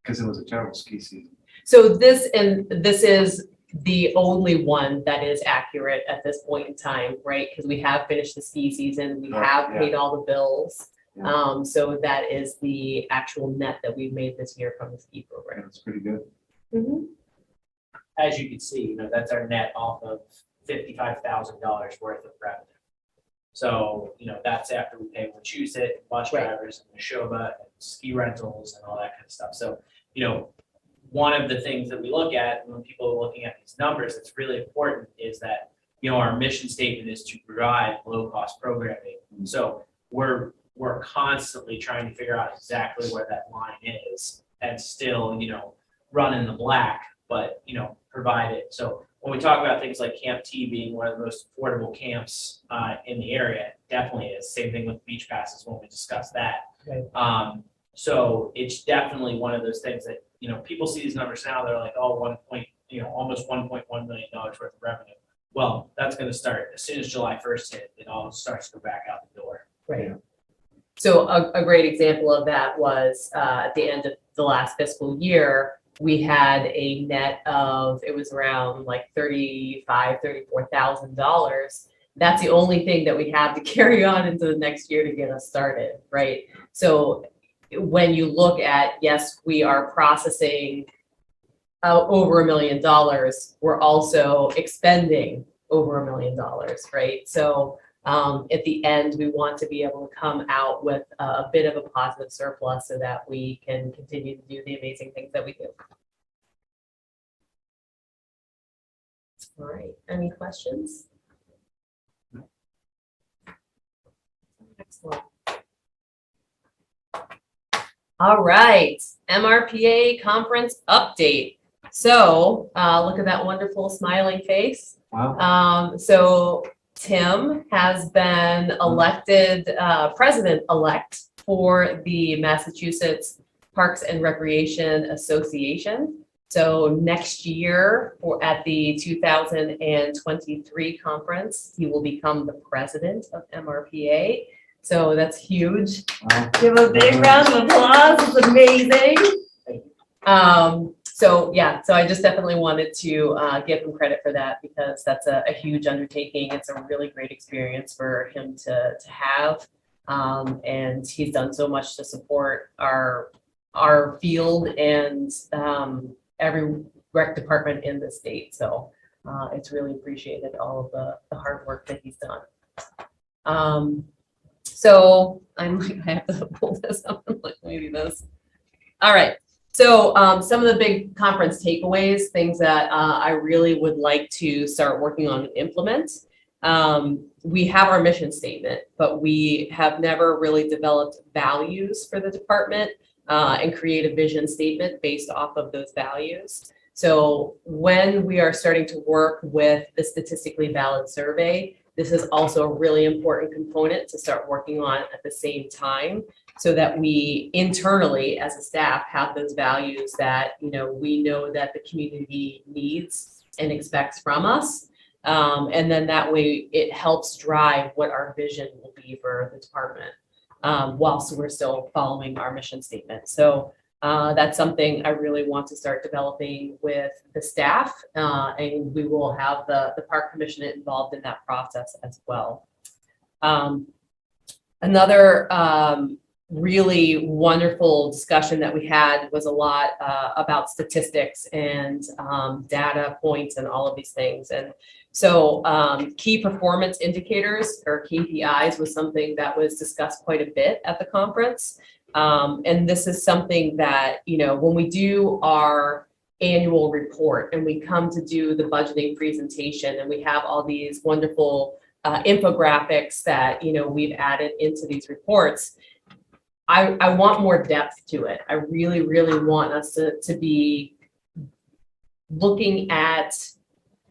Because it was a terrible ski season. So this is the only one that is accurate at this point in time, right? Because we have finished the ski season, we Right, have yeah. paid all the bills. Yeah. So that is the actual net that we've made this year from the ski Yeah, program. it's pretty good. Mhm. As you can see, that's our net off of $55,000 worth of revenue. So, that's after we pay Wachusett, bus Right. drivers, and Mrpa, and ski rentals, and all that kind of stuff. So, one of the things that we look at when people are looking at these numbers that's really important is that, our mission statement is to provide low-cost programming. So we're constantly trying to figure out exactly where that line is and still, run in the black, but, provide it. So when we talk about things like Camp T being one of the most affordable camps in the area, it definitely is. Same thing with beach passes when we discuss that. Right. So it's definitely one of those things that, people see these numbers now, they're like, oh, almost $1.1 million worth of revenue. Well, that's gonna start, as soon as July 1st hit, it all starts to go back out the door. Right. So a great example of that was at the end of the last fiscal year, we had a net of, it was around like $34,000. That's the only thing that we have to carry on into the next year to get us started, right? So when you look at, yes, we are processing over $1 million, we're also expending over $1 million, right? So at the end, we want to be able to come out with a bit of a positive surplus so that we can continue to do the amazing things that we do. All right, any questions? Excellent. All right, MRPA conference update. So look at that wonderful smiling face. Wow. So Tim has been elected president-elect for the Massachusetts Parks and Recreation Association. So next year, at the 2023 conference, he will become the president of MRPA. So that's huge. Wow. Give a big round of applause. It's amazing. So yeah, so I just definitely wanted to give him credit for that because that's a huge undertaking. It's a really great experience for him to have. And he's done so much to support our field and every rec department in the state. So it's really appreciated, all of the hard work that he's done. So I have to pull this up and look, maybe this. All right. So some of the big conference takeaways, things that I really would like to start working on and implement. We have our mission statement, but we have never really developed values for the department and create a vision statement based off of those values. So when we are starting to work with the statistically valid survey, this is also a really important component to start working on at the same time, so that we internally as a staff have those values that, we know that the community needs and expects from us. And then that way it helps drive what our vision will be for the department, whilst we're still following our mission statement. So that's something I really want to start developing with the staff, and we will have the park commission involved in that process as well. Another really wonderful discussion that we had was a lot about statistics and data points and all of these things. And so key performance indicators, or KPIs, was something that was discussed quite a bit at the conference. And this is something that, when we do our annual report and we come to do the budgeting presentation and we have all these wonderful infographics that, we've added into these reports, I want more depth to it. I really, really want us to be looking at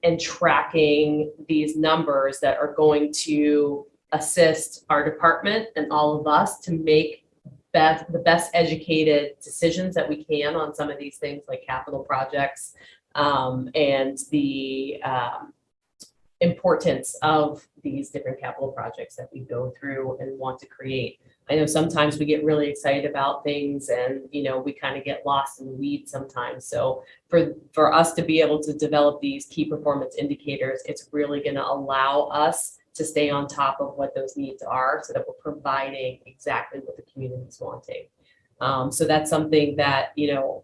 and tracking these numbers that are going to assist our department and all of us to make the best educated decisions that we can on some of these things like capital projects, and the importance of these different capital projects that we go through and want to create. I know sometimes we get really excited about things and, we kind of get lost in the weeds sometimes. So for us to be able to develop these key performance indicators, it's really going to allow us to stay on top of what those needs are so that we're providing exactly what the community is wanting. So that's something that,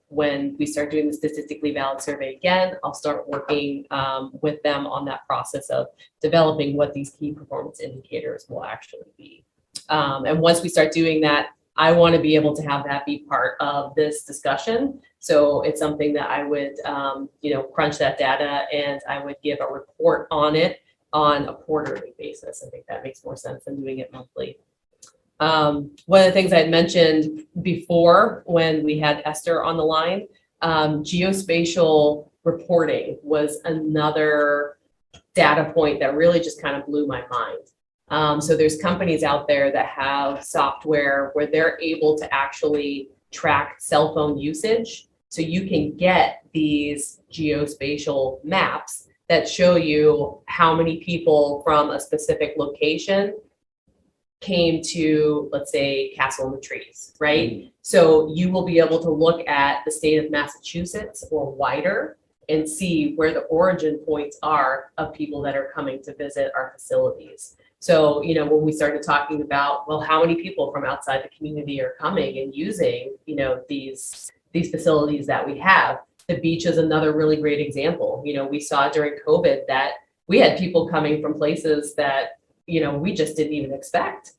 when we start doing the statistically valid survey again, I'll start working with them on that process of developing what these key performance indicators will actually be. And once we start doing that, I want to be able to have that be part of this discussion. So it's something that I would, crunch that data and I would give a report on it on a quarterly basis. I think that makes more sense than doing it monthly. One of the things I had mentioned before when we had Esther on the line, geospatial reporting was another data point that really just kind of blew my mind. So there's companies out there that have software where they're able to actually track cell phone usage So you can get these geospatial maps that show you how many people from a specific location came to, let's say, Castle in the Trees, right? So you will be able to look at the state of Massachusetts or wider and see where the origin points are of people that are coming to visit our facilities. So, you know, when we started talking about, well, how many people from outside the community are coming and using, you know, these facilities that we have, the beach is another really great example. You know, we saw during COVID that we had people coming from places that, you know, we just didn't even expect.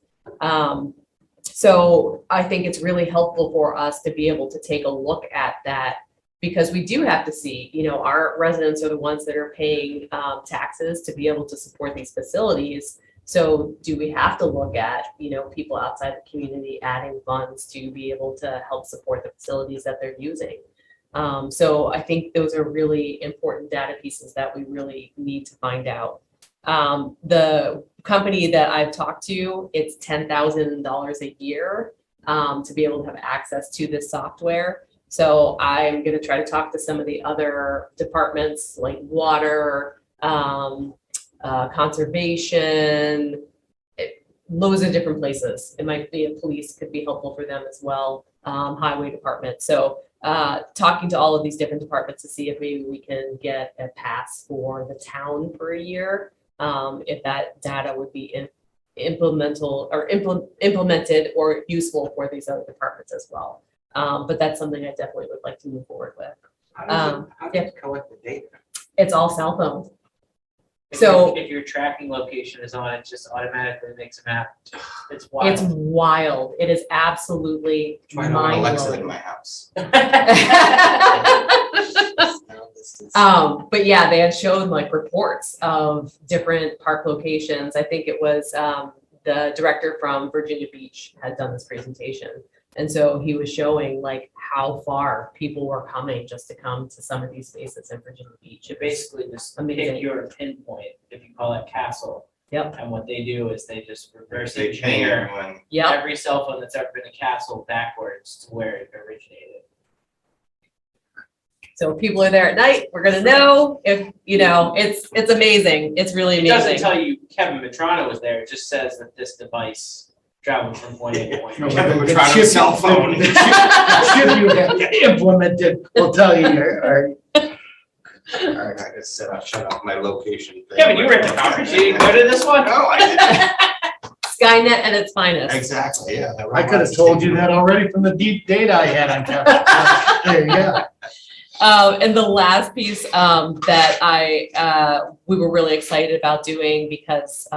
So I think it's really helpful for us to be able to take a look at that, because we do have to see, you know, our residents are the ones that are paying taxes to be able to support these facilities. So do we have to look at, you know, people outside the community adding funds to be able to help support the facilities that they're using? So I think those are really important data pieces that we really need to find out. The company that I've talked to, it's $10,000 a year to be able to have access to this software. So I'm going to try to talk to some of the other departments like water, conservation, loads of different places. It might be a police could be helpful for them as well, highway department. So talking to all of these different departments to see if maybe we can get a pass for the town for a year. If that data would be implemented or useful for these other departments as well. But that's something I definitely would like to move forward with. How do you collect the data? It's all cell phone. If So- if your tracking location is on, it just automatically makes a map. It's wild. It's wild. It is absolutely I don't want Alexa mind-blowing. in my house. But yeah, they had shown like reports of different park locations. I think it was the director from Virginia Beach had done this presentation. And so he was showing like how far people were coming just to come to some of these spaces in Virginia Beach. You basically just Amazing. pick your pinpoint, if you call it castle. Yep. And what they do is they just reverse They ping engineer everyone. Yep. every cell phone that's ever been a castle backwards to where it originated. So if people are there at night, we're gonna know if, you know, it's amazing. It's really It doesn't amazing. tell you Kevin Matrano was there, it just says that this device traveled from point A to point No, B. Kevin but the Matrano's chip- cell phone. The chip you have implemented will tell you, I just said I'll shut off my location thing. Kevin, you were at the conference, you didn't go to this one? No, I didn't. Skynet at its finest. Exactly, yeah. that I could have told you that already from the deep data I had on Kevin. There you go. And the last piece that we were really excited about doing because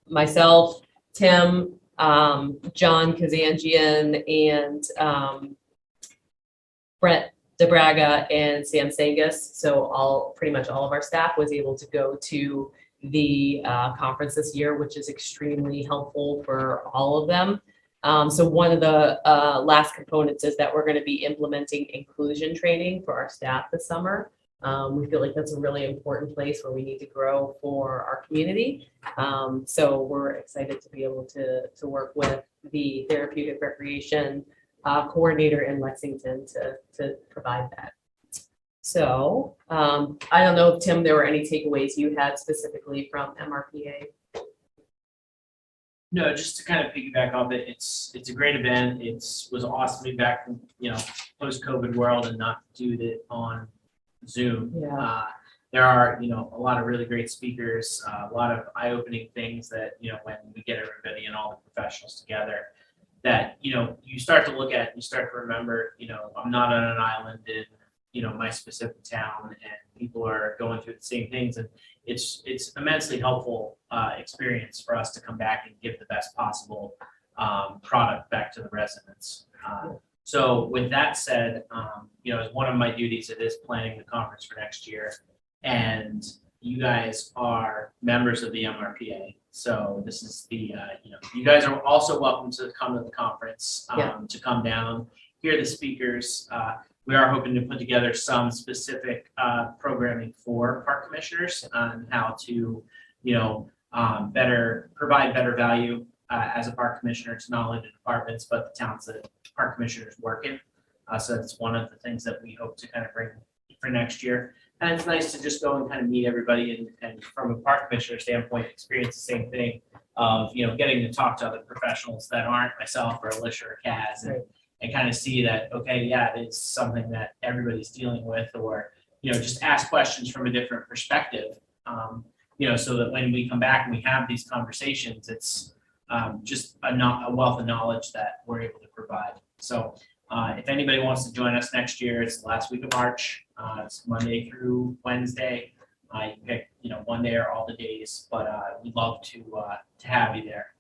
myself, Tim, John Kazanjian, and Brett DeBraga and Sam Sangus. So pretty much all of our staff was able to go to the conference this year, which is extremely helpful for all of them. So one of the last components is that we're going to be implementing inclusion training for our staff this summer. We feel like that's a really important place where we need to grow for our community. So we're excited to be able to work with the therapeutic recreation coordinator in Lexington to provide that. So I don't know if, Tim, there were any takeaways you had specifically from MRPA? No, just to kind of piggyback off it, it's a great event. Was awesome to be back from, post-COVID world and not do it on Zoom. Yeah. There are, a lot of really great speakers, a lot of eye-opening things that, when we get everybody and all the professionals together, that, you start to look at, you start to remember, I'm not on an island in, my specific town, and people are going through the same things. And it's immensely helpful experience for us to come back and give the best possible product back to the residents. So with that said, as one of my duties, it is planning the conference for next year. And you guys are members of the MRPA. So this is the, you guys are also welcome to come to the conference, to come down, hear the speakers. We are hoping to put together some specific programming for park commissioners on how to, provide better value as a park commissioner to not only the departments, but the towns that park commissioners work in. So that's one of the things that we hope to kind of bring for next year. And it's nice to just go and kind of meet everybody and from a park commissioner standpoint, experience the same thing of, getting to talk to other professionals that aren't myself or Alicia or Kaz and kind of see that, okay, yeah, it's something that everybody's dealing with, or, just ask questions from a different perspective. So that when we come back and we have these conversations, it's just a wealth of knowledge that we're able to provide. So if anybody wants to join us next year, it's the last week of March. It's Monday through Wednesday. You can pick, one day or all the days, but we'd love to have you there.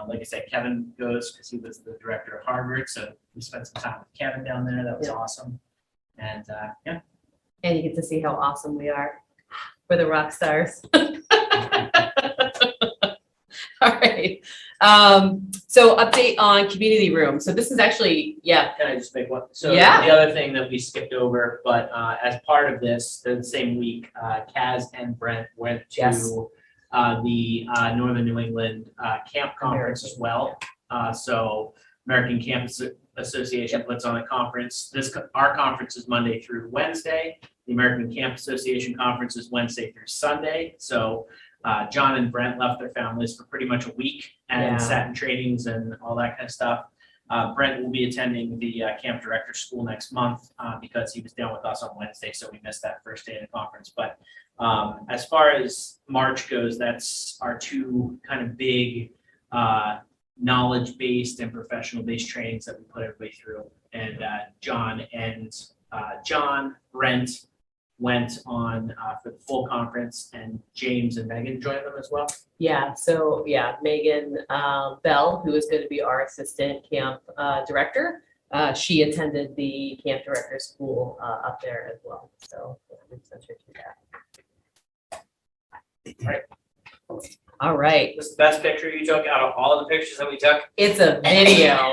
Like I said, Kevin goes because he was the director of Harvard, so we spent some time with Kevin down there. That was awesome. And yeah. And you get to see how awesome we are. We're the rock stars. All right. So update on community room. So this is actually, Can I just make one? So Yeah. the other thing that we skipped over, but as part of this, the same week, Kaz and Brent went to Yes. the Northern New England Camp Conference as well. So American Campus Association puts on a conference. Our conference is Monday through Wednesday. The American Camp Association conference is Wednesday through Sunday. So John and Brent left their families for pretty much a week and sat in trainings and all that kind of stuff. Brent will be attending the camp director school next month because he was down with us on Wednesday, so we missed that first day of the conference. But as far as March goes, that's our two kind of big knowledge-based and professional-based trainings that we put everybody through. And John, Brent went on for the full conference, and James and Megan joined them as well. Yeah, so Megan Bell, who is going to be our assistant camp director, she attended the camp director school up there as well. So we sent her to that. All right. This is the best picture you took out of all of the pictures that we took. It's a video.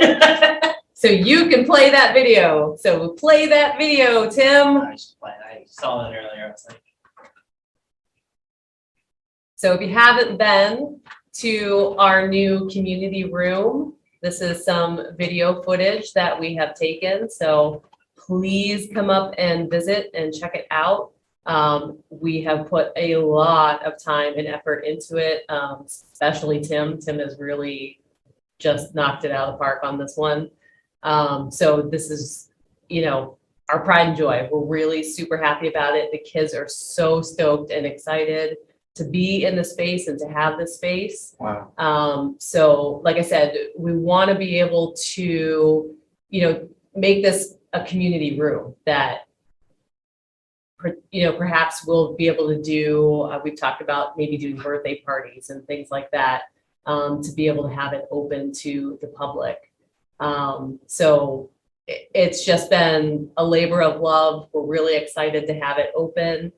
So you can play that video. So play that video, Tim. I saw that earlier. I was like, So if you haven't been to our new community room, this is some video footage that we have taken. So please come up and visit and check it out. We have put a lot of time and effort into it, especially Tim. Tim has really just knocked it out of the park on this one. So this is, our pride and joy. We're really super happy about it. The kids are so stoked and excited to be in the space and to have the space. Wow. So like I said, we want to be able to, make this a community room that, perhaps we'll be able to do, we've talked about maybe doing birthday parties and things like that, to be able to have it open to the public. So it's just been a labor of love. We're really excited to have it open.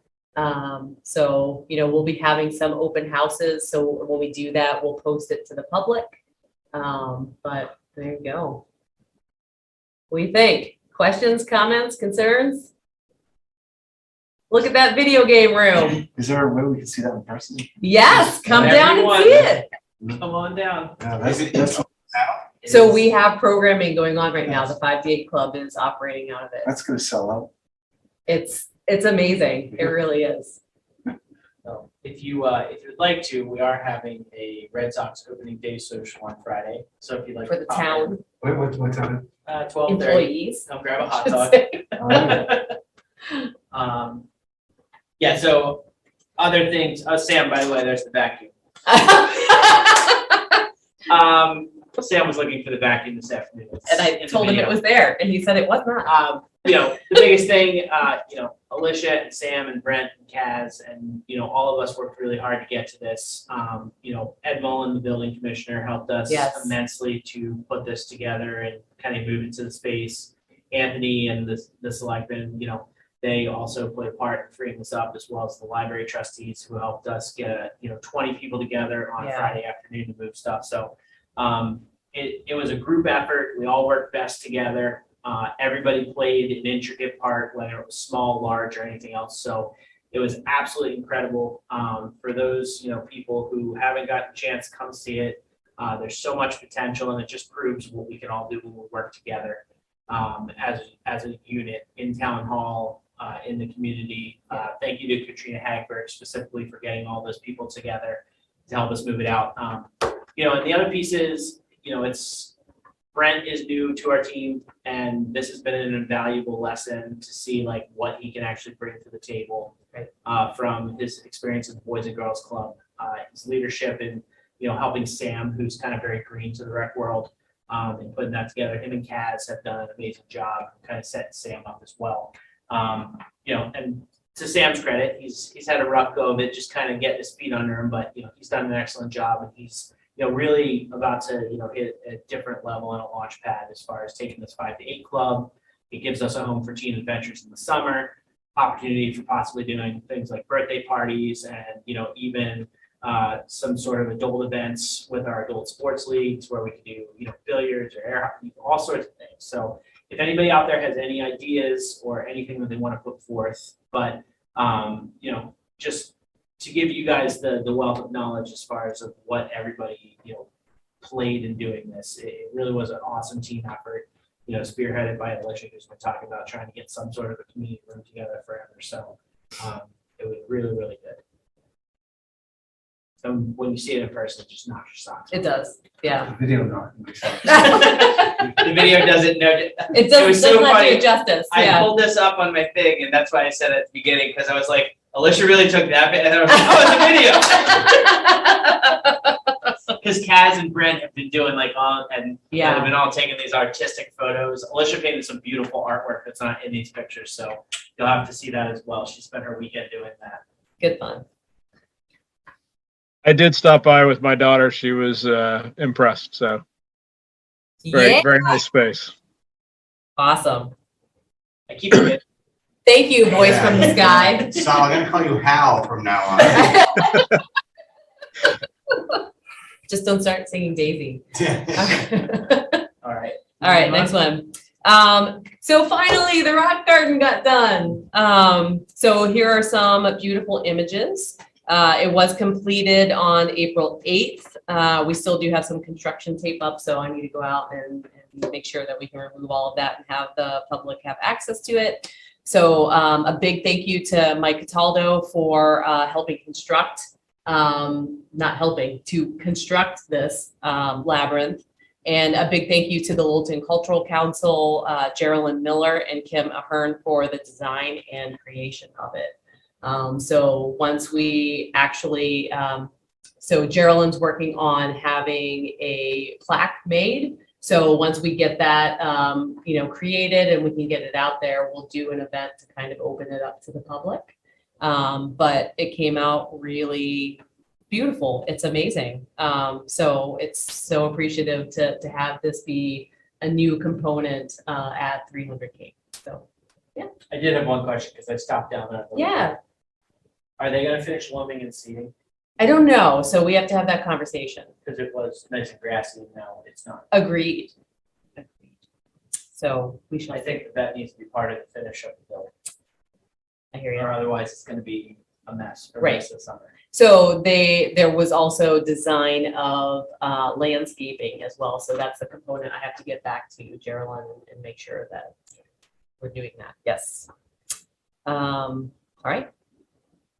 So, we'll be having some open houses. So when we do that, we'll post it to the public. But there you go. What do you think? Questions, comments, concerns? Look at that video game room. Is there a way we can see that in person? Yes, come down and see it. come on down. Yeah, That's So we have programming going on right now. The 5 to 8 Club is operating out of it. that's gonna sell out. It's amazing. It really is. So if you'd like to, we are having a Red Sox opening day social on Friday. So if you'd like For to the pop in, town What time? 12:30, employees. come grab a hot should dog. say. Yeah, so other things, Sam, by the way, there's the vacuum. Sam was looking for the vacuum this afternoon. It's And I in the told him it video. was there and he said it was not. The biggest thing, Alicia and Sam and Brent and Kaz and, all of us worked really hard to get to this. Ed Mullen, the building commissioner, helped us Yes. immensely to put this together and kind of move it to the space. Anthony and the selectmen, they also played a part in freeing this up, as well as the library trustees who helped us get 20 people together on Yeah. Friday afternoon to move stuff. So it was a group effort. We all worked best together. Everybody played an intricate part, whether it was small, large, or anything else. So it was absolutely incredible. For those people who haven't gotten a chance, come see it. There's so much potential, and it just proves what we can all do when we work together. as a unit in town hall, in the community. Thank you to Katrina Hagberg specifically for getting all those people together to help us move it out. And the other piece is, Brent is new to our team, and this has been an invaluable lesson to see like what he can actually bring to the table from his experience in the Boys and Girls Club, his leadership in helping Sam, who's kind of very green to the rec world, and putting that together. Him and Kaz have done an amazing job, kind of setting Sam up as well. And to Sam's credit, he's had a rough go of it, just kind of getting his feet under him, but he's done an excellent job, and he's really about to, hit a different level on a launch pad as far as taking this 5 to 8 club. It gives us a home for teen adventures in the summer, opportunity for possibly doing things like birthday parties and, even some sort of adult events with our adult sports leagues where we can do, billiards or air hockey, all sorts of things. So if anybody out there has any ideas or anything that they want to put forth, but, just to give you guys the wealth of knowledge as far as of what everybody, played in doing this. It really was an awesome team effort, spearheaded by Alicia, who's been talking about trying to get some sort of a community room together forever. So it was really, really good. So when you see it in person, it just knocks your socks off. It does, yeah. The video not. The video doesn't know. It was does so not do funny. it justice, I yeah. pulled this up on my thing, and that's why I said at the beginning, because I was like, Alicia really took that bit, and then I was like, oh, it's a video. Because Kaz and Brent have been doing like they've been all taking these artistic photos. Alicia painted some beautiful artwork that's not in these pictures, so you'll have to see that as well. She spent her weekend doing that. Good fun. I did stop by with my daughter. She was impressed. So Yeah, very nice space. awesome. I keep it. Thank you, voice from the sky. So I'm gonna call you Hal from now on. Just don't start singing Daisy. All right. All right, next one. So finally, the rock garden got done. So here are some beautiful images. It was completed on April 8th. We still do have some construction tape up, so I need to go out and make sure that we can remove all of that and have the public have access to it. So a big thank you to Mike Cataldo for helping construct, not helping, to construct this labyrinth. And a big thank you to the Littleton Cultural Council, Geraldine Miller and Kim Ahern for the design and creation of it. So once we actually, so Geraldine's working on having a plaque made. So once we get that, created and we can get it out there, we'll do an event to kind of open it up to the public. But it came out really beautiful. It's amazing. So it's so appreciative to have this be a new component at 300K. So, yeah. I did have one question because I stopped down there. Yeah, Are they gonna finish loaming and seeding? I don't know. So we have to have that conversation. Because it was nice and grassy, and now it's not. Agreed. So we should, I think that needs to be part of the finish of the building, I hear you. or otherwise it's gonna be a mess for the Right. rest of the summer. So there was also design of landscaping as well. So that's the component I have to get back to Geraldine and make sure that we're doing that. Yes. All right.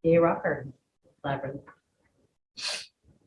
Yay, rock garden, labyrinth.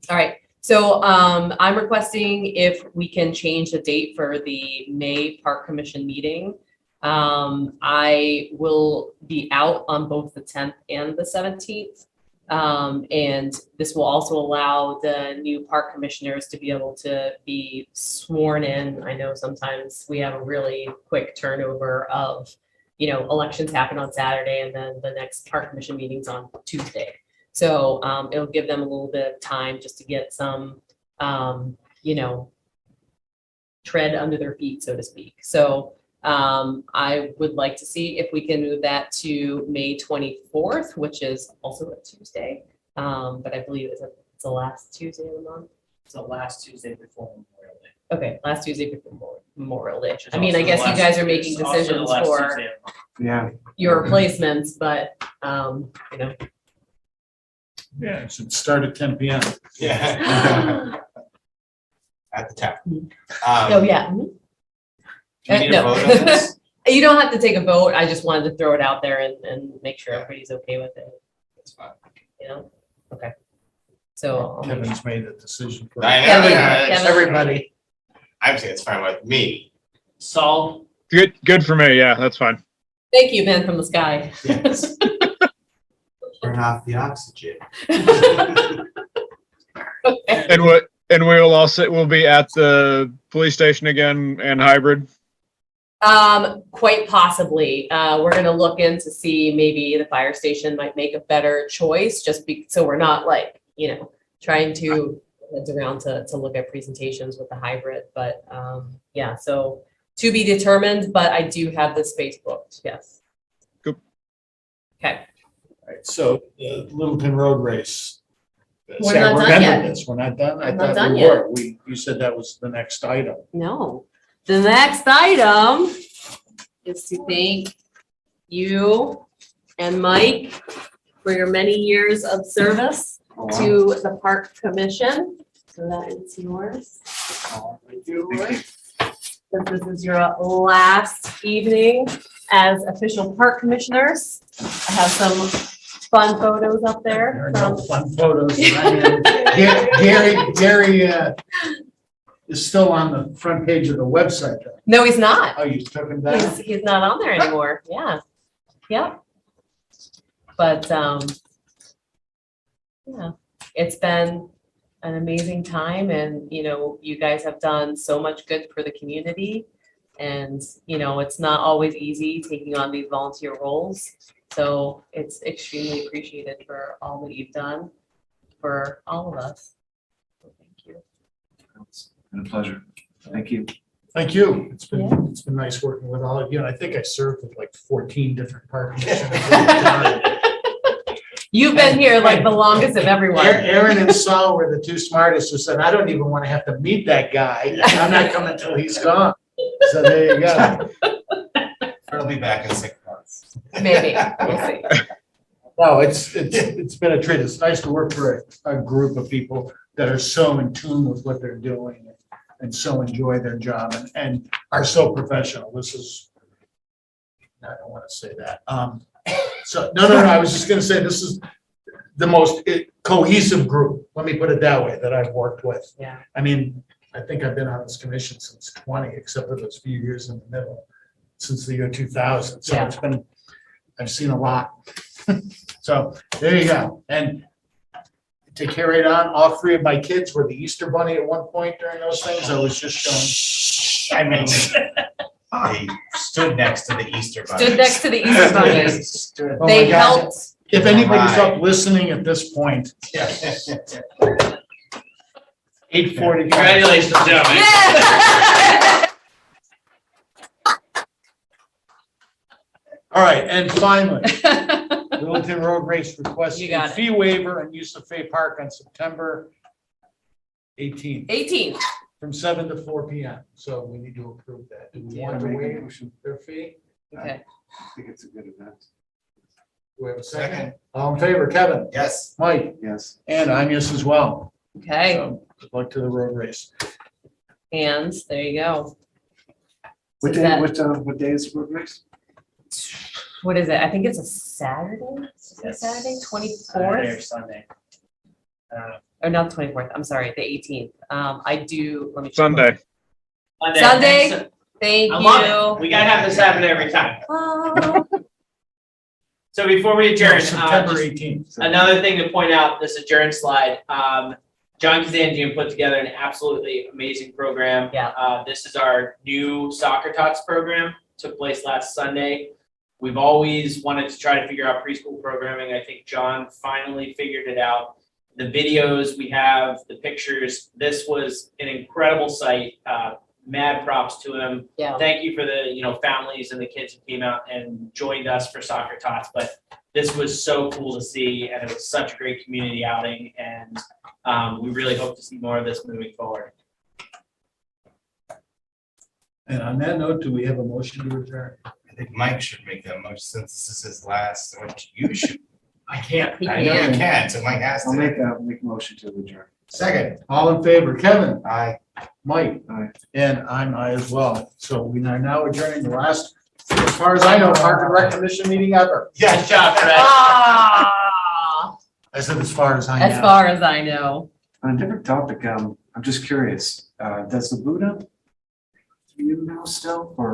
All right. So I'm requesting if we can change the date for the May Park Commission meeting. I will be out on both the 10th and the 17th. And this will also allow the new park commissioners to be able to be sworn in. I know sometimes we have a really quick turnover of, elections happen on Saturday and then the next park commission meeting's on Tuesday. So it'll give them a little bit of time just to get some, tread under their feet, so to speak. So I would like to see if we can move that to May 24th, which is also a Tuesday. But I believe it's the last Tuesday of the month. It's the last Tuesday before Memorial Day. Okay, last Tuesday before Memorial Day. Which is I mean, also I guess the you last- guys are making it's also the decisions last for Tuesday of the month. Yeah. your replacements, but, Yeah, it should start at 10 p.m. Yeah. At the tap. oh, yeah. Mhm. Do you need a No. vote on this? You don't have to take a vote. I just wanted to throw it out there and make sure everybody's okay with it, That's fine. you know? Okay. So. I'll make- Kevin's made a decision for I know, Kevin, yeah, Kevin. everybody. I'm saying it's fine with me. Saul, Good for me. Yeah, that's fine. Thank you, man from the sky. Yes. Turn off the oxygen. And we'll be at the police station again and hybrid. Quite possibly. We're gonna look in to see maybe the fire station might make a better choice, so we're not like, trying to heads around to look at presentations with the hybrid, but, yeah, so to be determined, but I do have the space booked, yes. Cool. Okay, Right, so the Littleton Road Race. We're See, I not done remember yet. this. We're not done? I We're not thought done we yet. were. You said that was the next item. no, the next item is to thank you and Mike for your many years of service to the Park Commission. So that is yours. Thank you. Since this is your last evening as official park commissioners, I have some fun photos up There there are no from. fun photos. Gary is still on the front page of the website. though. No, he's not. Oh, you took him down? He's not on there anymore. Yeah. Yep. But, yeah, it's been an amazing time and, you guys have done so much good for the community. And, it's not always easy taking on these volunteer roles. So it's extremely appreciated for all that you've done for all of us. So thank you. It's been a pleasure. Thank you. Thank you. It's Yeah. been nice working with all of you. And I think I served with like 14 different park commissioners. You've been here like the longest of everyone. Aaron and Saul were the two smartest who said, I don't even want to have to meet that guy. I'm not coming until he's gone. So there you go. I'll be back in 6 months. Maybe, we'll see. No, it's been a treat. It's nice to work for a group of people that are so in tune with what they're doing and so enjoy their job and are so professional. This is, I don't want to say that. So, no, I was just gonna say, this is the most cohesive group, let me put it that way, that I've worked with. Yeah. I mean, I think I've been on this commission since 20, except for those few years in the middle, since the year 2000. So Yeah. it's been, I've seen a lot. So there you go. And to carry it on, all three of my kids were the Easter Bunny at one point during those things. I was just showing. I mean, They stood next to the Easter bunny. Stood next to the Easter Bunny. oh my They God. helped. If anybody's Right. up listening at this point, 8:40. congratulations, gentlemen. Yeah. All right, and finally, Littleton Road Race requesting You got it. fee waiver and use of Fay Park on September 18th 18. from 7 to 4 p.m. So we need to approve that. Do we Yeah. want to Make a waive motion. their fee? Okay. I think it's a good event. Do we have a second? Second. All in favor, Kevin, Yes. Mike, Yes. and I'm yes as well. Okay. So good luck to the road race. And there you go. What So day, that- what day is road race? What is it? I think it's a Saturday. Is it Yes. Saturday, Saturday 24th? or Sunday. Or not 24th. I'm sorry, the 18th. I do, let me. check. Sunday. Monday. Sunday? Thank I you. love it. We gotta have this happen every time. Oh, So before we adjourn, September just 18th. another thing to point out, this adjourn slide, John Kazanjian put together an absolutely amazing program. Yeah. This is our new Soccer Tots program, took place last Sunday. We've always wanted to try to figure out preschool programming. I think John finally figured it out. The videos we have, the pictures, this was an incredible site. Mad props to him. yeah. Thank you for the, families and the kids who came out and joined us for Soccer Tots, but this was so cool to see, and it was such a great community outing, and we really hope to see more of this moving forward. And on that note, do we have a motion to adjourn? I think Mike should make that motion since this is his last, which you should. I can't. He I know you can. can, so Mike has I'll to. make a motion to adjourn. Second, all in favor, Kevin, Aye. Mike, Aye. and I'm I as well. So we are now adjourning the last, as far as I know, Park and Rec Commission meeting ever. Yeah, job, Fred. Ah, I said as far as I as know. far as I know. On a different topic, I'm just curious, does the Buddha, do you know still, or